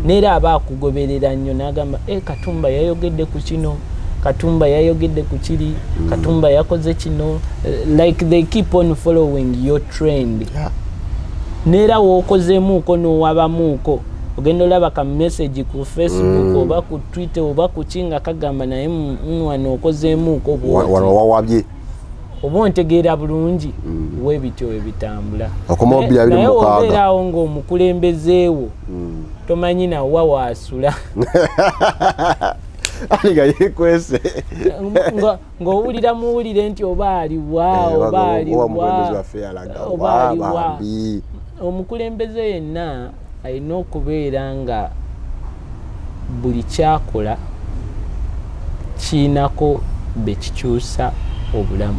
nera aba akugoberera nnyo n'agamba Katumba yayogedde ku kino Katumba yayogedde ku kiri Katumba yakoze kino like they keep on following your trend nera wookozeemuuko n'owabamuuko ogenda olaba ka message ku Facebook oba ku Twitter oba ku kinga kagamba naye wano okozeemuuko wano wawabye oba ontegeera bulungi webityo ebitambula naye obeerawo ng'omukulembezeewo tomanyi nawa waasula aliga yekwese ng'owulira muwulire nti oba aliwa omukulembeze yenna alina okubeera nga buli kyakola kiinako bekikyusa obulamu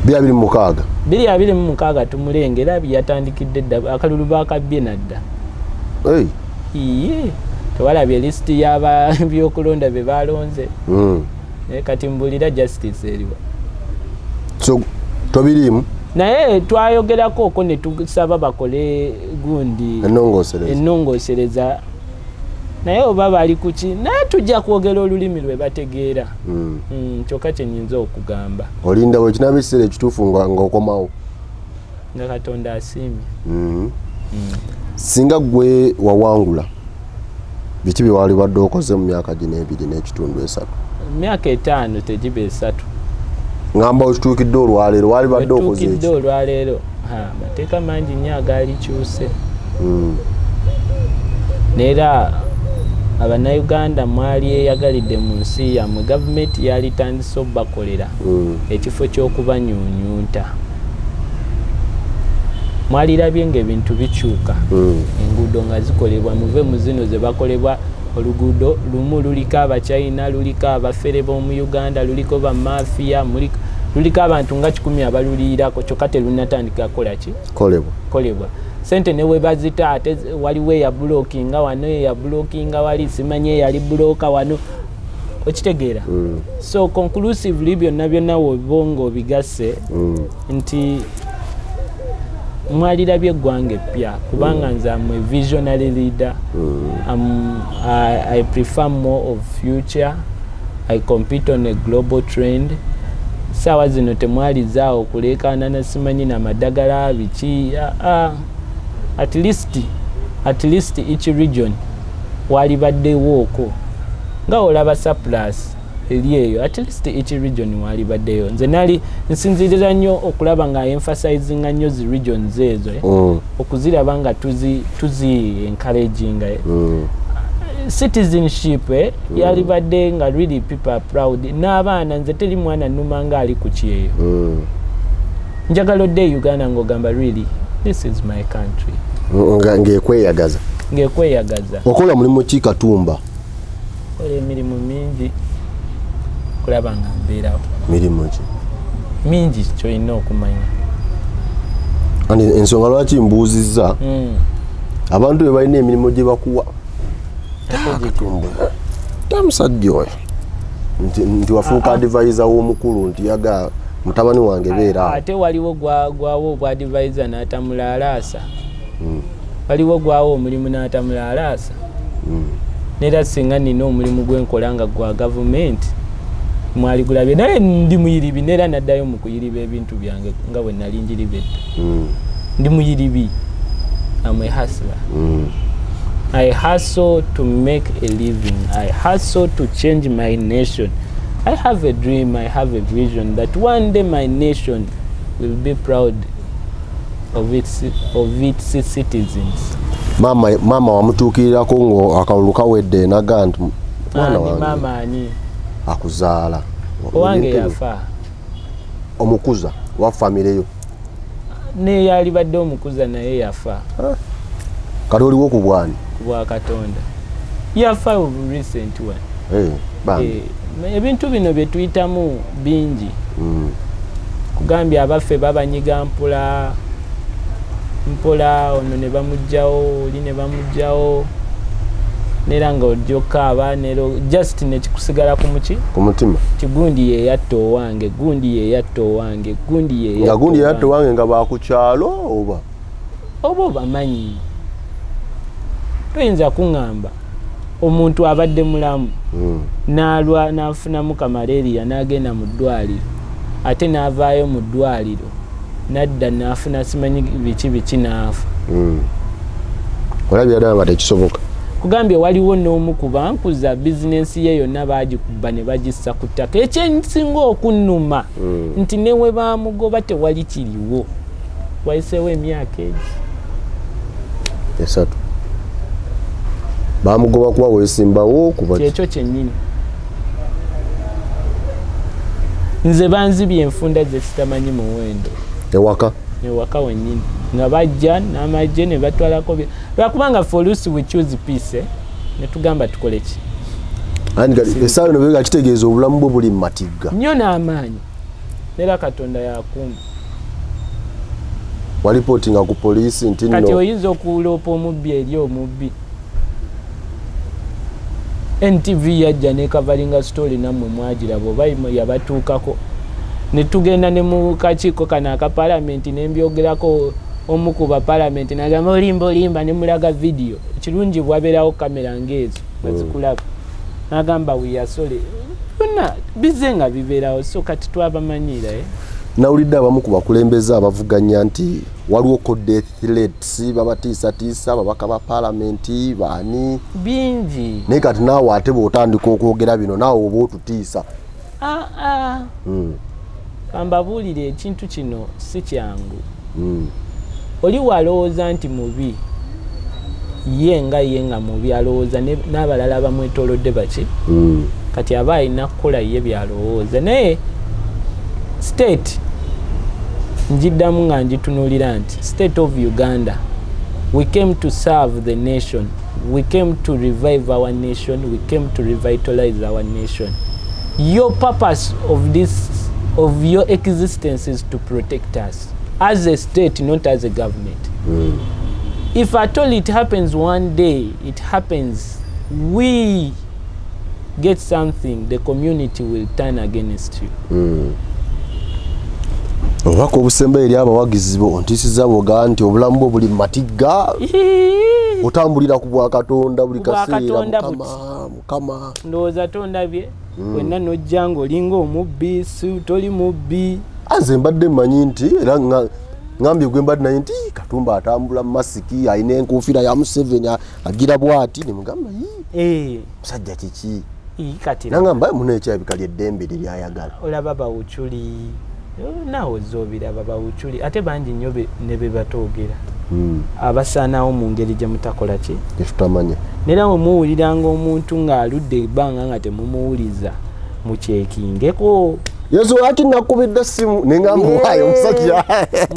2026 tumulengera byatandikidde dda akalulu baakabbye nadda iye tewalabye lisiti y'abyokulonda be balonze kati mbulira justice eriwa so tobiriimu naye twayogerako oko ne tusaba bakole gundi ennongoosereza naye oba bali kuki naye tujja kwogera olulimi lwe bategeera kyokka kye nnyinza okugamba olinda bwe kinaba ekiseera ekituufu ng'okomawo nga Katonda asiimye singa gwe wawangula biki bye wali badde okoze mu myaka gino 2 n'ekitundu 3 myaka 5 tegiba 3 ngamba okitukidde olwaleero wali badde okoze ekyo olwaleero amateeka mangi nnyo agaali kyuse neera Abannayuganda mwali eyagalidde mu nsi yammwe gavumenti yali tandise obbakolera ekifo ky'okubanyuunyuuta mwalirabye ng'ebintu bikyuka enguudo nga zikolebwa muve mu zino ze bakolebwa oluguudo lumu luliko Abachina luliko abafere b'omu Uganda luliko bamafiya luliko abantu nga 10 abaluliirako kyokka terunatandika kukola ki kolebwa sente ne we bazita ate waliwo eya blockinga wano eya blockinga wali simanyi eyali bloka wano okitegeera so conclusively byonna wobonga obigasse nti mwalirabye eggwanga eppya kubanga nze am a visionary leader I prefer more of future I compete on a global trend saawa zino temwalizaawo okuleekaana na simanyi namadagala biki at least each region walibaddewooko nga olaba surplus eri eyo at least each region walibaddeyo nze nali nsinzirira nnyo okulaba nga emphasizinga nnyo zi regions ezo okuziraba nga tuzi encouraging citizenship yalibadde nga really people are proud n'abaana nze teri mwana nnuma nga ali ku kyeyo njagala odde Uganda ng'ogamba really this is my country ng'ekweyagaza okola mulimu ki Katumba kola emirimu mingi kulaba nga mbeerawo mirimu ki mingi kyolina okumanya ensonga lwaki mbuuzizza abantu be balina emirimu gye bakuwa Katumba tamusajja oyo nti wafuuka advisor w'omukulu nti yaga mutabani wange beera ate waliwo gwawo obwa advisor n'atamulaalaasa waliwo gwawo omulimu n'atamulaalaasa neera singa nina omulimu gwenkola nga gwa gavumenti mwali gulabye naye ndi muyiribi neera naddayo mu kuyiriba ebintu byange nga bwe nali njiribedde ndi muyiribi am a hustler I hustle to make a living. I hustle to change my nation. I have a dream, I have a vision that one day my nation will be proud of its citizens. Mama wamutuukirirako ngo akalulu kawedde naga nti mwana wange mama ani akuzaala owange yafa omukuza wa famire yo ne yali badde omukuza naye yafa kati oliwo ku bwani bwa Katonda yafa of recent one ebintu bino bye tuyitamu bingi kugambya abaffe babanyiga mpola ono ne bamugjawo oli ne bamugjawo neera nga ojjokaaba nero just nekikusigala ku mutima kigundi yeyatta owange gundi yeyatta owange gundi yeyatta owange nga bakukyalo oba obamanyi toyinza kuŋŋamba omuntu abadde mulamu n'alwa n'afunamu kamaleeriya n'agenda mu ddwaliro ate n'avaayo mu ddwaliro nadda n'afuna simanyi biki n'afa olabye ddala nga tekisoboka kugambye waliwo n'omu ku bankuza bizinensi ye yonna baagikuba ne bagissa ku ttaka ekyensinga okunnuma nti ne we baamugoba tewali kiriwo wayiseewo emyaka egi 3 bamugoba kuba weesimbawo kuba kyekyo kyennyini nze banzibye enfunda ze sitamanyi muwendo ewaka wennyini nga bajja n'amagye ne batwalako lwakubanga folusi we choose peace ne tugamba tukole ki essaawa eno bega kitegeeza obulamu bwe buli matigga nnyo n'amaanyi neera Katonda yakumba walipootinga ku poliisi nti kati oyinza okuloopa omubbi eri omubbi NTV yajja nekavalinga story nammwe mwagiraba oba yabatuukako ne tugenda ne mu kakiiko kano aka palamenti ne mbyogerako omu ku bapalamenti n'agamba olimba ne mulaga vidiyo ekirungi bwabeerawo kamera ng'ezo bazikulaba n'agamba wiyasole byonna bize nga bibeerawo so kati twabamanyiira nawulidde abamu ku bakulembeze abavuganya nti waliwo code threats babatiisatiisa ababaka ba palamenti baani bingi naye kati naawe ate bw'otandika okwogera bino naawe oba otutiisa kambabuulire ekintu kino si kyangu. Oli walowooza nti mubi ye nga mubi alowooza n'abalala bamwetoolodde baki kati aba alina kukola ye byalowooza. Naye state njiddamu nga njitunuulira nti state of Uganda, we came to serve the nation, we came to revive our nation, we came to revitalize our nation. Your purpose of your existence is to protect us as a state, not as a government. If at all it happens one day, it happens, we get something, the community will turn against you. Obako obusembe eri abawagizi bo ntisiza boga nti obulamu bwo buli matigga otambulira ku bwa Katonda buli kaseera mukama ndowooza tondabye wenna nojja ng'olinga omubbi si toli mubbi. Anze mbadde mmanyi nti era ngambye gwe mbadde naye nti Katumba atambula masiki alina enkuufira ya Museveni agira bwati nemugamba musajja kiki kati nangamba muneekyabikali eddembe lyayagala olaba bawuculi naawe zoobiraba bawuculi ate bangi nnyo ne be batoogera abasaanawo mu ngeri gye mutakola ki tetutamanya. Nera bwe muwuliranga omuntu ng'aludde ebbanga nga temumuwuliza mukyekingeko. Yesu ati nakubidde simu nengamba waayo omusajja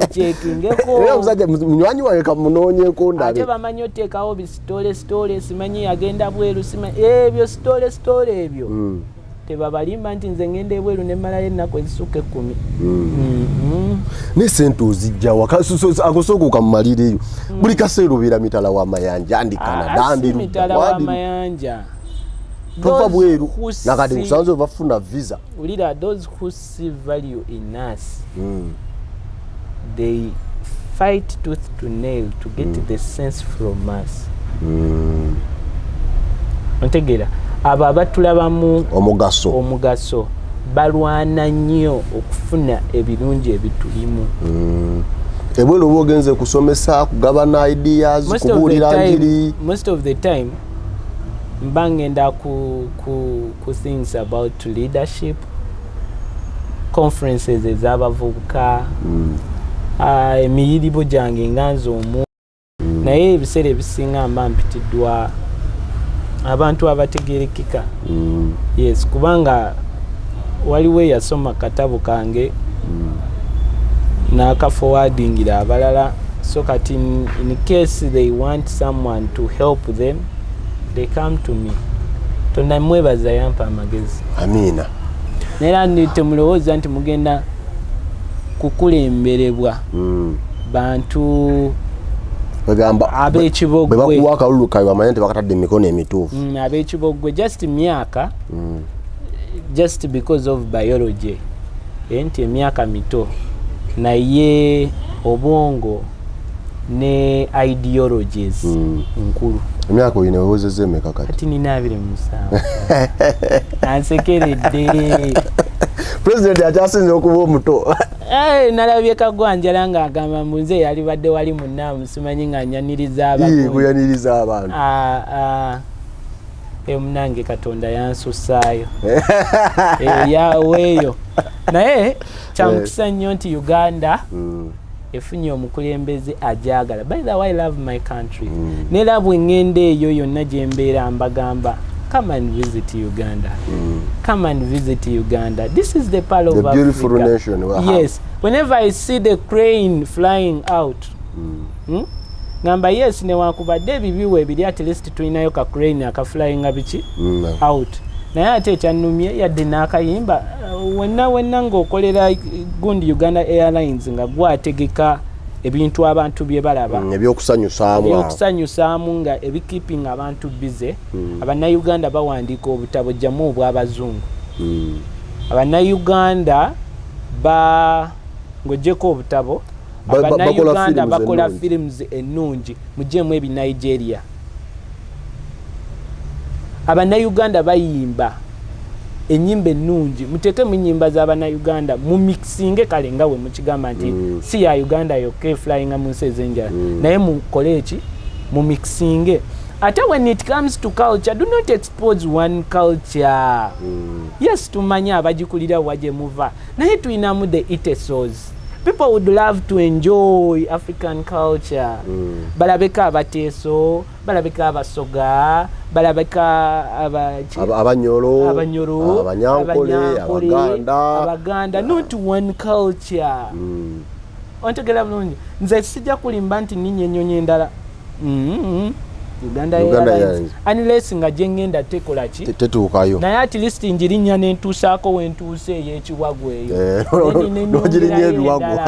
mukyekingeko era omusajja munywanyi wawe kamunoonyeko ndabe ate bamanyi oteekawo bisitole simanyi agenda bweru simanyi ebyo sitole ebyo tebabalimba nti nze ngenda ebweru ne mmalayo ennaku ezisukka 10. ne sente ozijjawa akosooka okamumaliriyo buli kaseera obeera mitala w'amayanja andikana mitala w'amayanja tova bweru nakati kusanze bafuna visa. Ulira those who see value in us they fight tooth to nail to get the sense from us. Ontegera abo abatulabamu omugaso balwana nnyo okufuna ebirungi ebitulimu. Ebweru ogenze kusomesa kugabana ideas kubuulira ngiri most of the time mbangenda ku things about leadership conferences ez'abavubuka emiyiribo gyange nganze omu naye ebiseera ebisinga mba mpitiddwa abantu abategerekeka. Yes, kubanga waliwo yasoma katabo kange n'akaforwardingira abalala so kati in case they want someone to help them they come to me. Tonda mwebaza yampa amagezi. Amina. Nera temulowooza nti mugenda kukulemberebwa bantu bagamba ab'ekibogwe bakuwa akalulu kawe bamanye nti bakatadde emikono emituufu. Ab'ekibogwe just myaka just because of biology nti emyaka mito naye obwongo ne ideologies nkulu. Emyaka oyine wewozeze emeka kati nina 27 ansekeredde president akyasinze okuba omuto. Nalabye Kagwanjala nga agamba munze yali badde wali munnamu simanyi nga nyaniriza abantu munange Katonda yansusaayo yaweeyo naye kyamukisa nnyo nti Uganda efunye omukulembeze ajagala. By the way, I love my country. Nera bwe ngende eyo yonna gye mbeera mbagamba come and visit Uganda. Come and visit Uganda. This is the pearl of Africa. The beautiful nation. Yes. Whenever I see the crane flying out, ngamba yes newankubadde ebibiwe ebiri at least tulinayo ka crane aka flying abiki out. Naye ate ekyannumye yadde n'akayimba wenna ng'okolera gundi Uganda Airlines nga gwategeka ebintu abantu bye balaba ebyokusanyusaamu nga ebikeeping abantu bize. Abannayuganda bawandiika obutabo jjamu obw'abazungu. Abannayuganda ng'oggyeko obutabo Abannayuganda bakola films ennungi muggyemu ebi Nigeria. Abannayuganda bayimba ennyimba ennungi muteekemu ennyimba z'Abannayuganda mu mixinge kale nga we mukigamba nti si ya Uganda yokka flying mu nsi ez'enjala naye mukole eki mu mixinge. ate when it comes to culture, do not expose one culture. Yes, tumanya abagikulira waje muva naye tuinamu the itesos. People would love to enjoy African culture. Balabeka abateso, balabeka abasoga, balabeka abanyoro, abanyankole, abaganda, not one culture. Ontegera bulungi. Nze sijja kulimba nti ninye ennyonyi endala. Uganda Airlines. Unless nga jengenda tekola ki? Tetuukayo. Naye at least njirinya nentuusaako wentuuse ey'ekiwago eyo. Nogirinya ebiwago.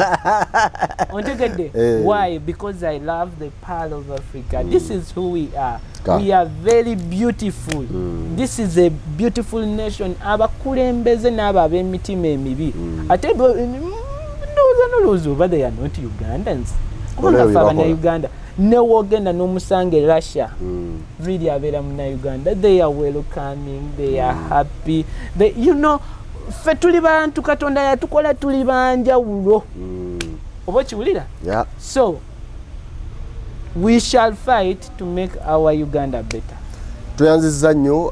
Ontegedde? Why? Because I love the pearl of Africa. This is who we are. We are very beautiful. This is a beautiful nation. Abakulembeze n'abo ab'emitima emibi. Ate but they are not Ugandans. Kubanga Uganda. No ogenda n'omusange Russia. Really abera mu Uganda. They are welcoming. They are happy. They, you know, fe tuli bantu Katonda yatukola tuli banjawulo. Oba kiwulira? Yeah. So we shall fight to make our Uganda better. Tweyanziza nnyo,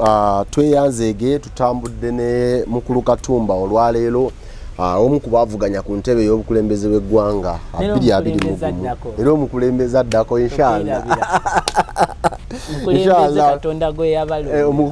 tweyanzeege tutambudde ne mukulu Katumba olwaleero. Omu ku bavuganya ku ntebe y'obukulembeze bw'eggwanga 2020 era omukulembeze addako inshallah.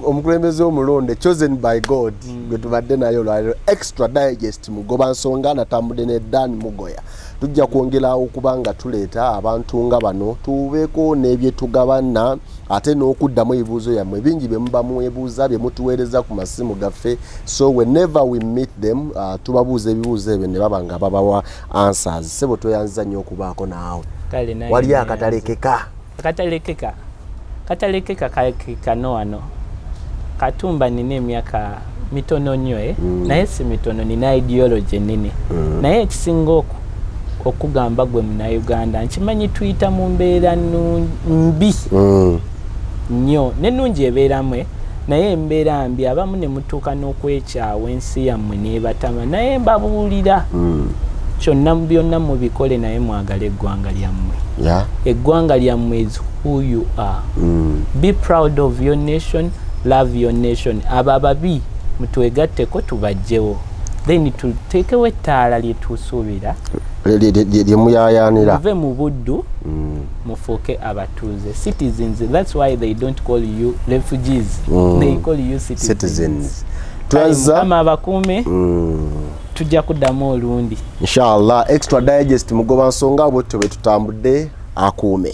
Omukulembeze omulonde chosen by God gwe tubadde naye olwaleero extra digest mugoba nsonga natambudde ne Dan Mugoya. Tujja kwongera okubanga tuleeta abantu nga bano tubeeko n'ebyetugabana ate n'okuddamu ebibuuzo yammwe bingi bye muba mwebuuza bye mutuweereza ku masimu gaffe, so whenever we meet them tubabuuza ebibuuzo ebyo ne baba nga babawa answers. Sebo tweyanziza nnyo okubaako naawe. Wali akatalekeka kano wano Katumba nina emyaka mitono nnyo naye si mitono, nina ideology nini naye ekisinga okugamba gwe Munnayuganda nkimanyi tuyita mu mbeera mbi nnyo n'ennungi ebeeramu naye embeera mbi abamu ne mutuuka n'okwekyawa ensi yammwe n'ebatama naye mbabuulira kyonna byonna mubikole naye mwagala eggwanga lyammwe. Eggwanga lyammwe is who you are. Be proud of your nation, love your nation. Abo ababi mutwegatteko tubajjewo, then tuteekewo ettaala lyetusuubira lyemuyayaanira muve mu buddu mufuuke abatuuze, citizens. That's why they don't call you refugees, they call you citizens. Kama abakuume tujja kuddamu olundi inshallah. Extra digest mugoba nsonga bwe tutambudde akuume.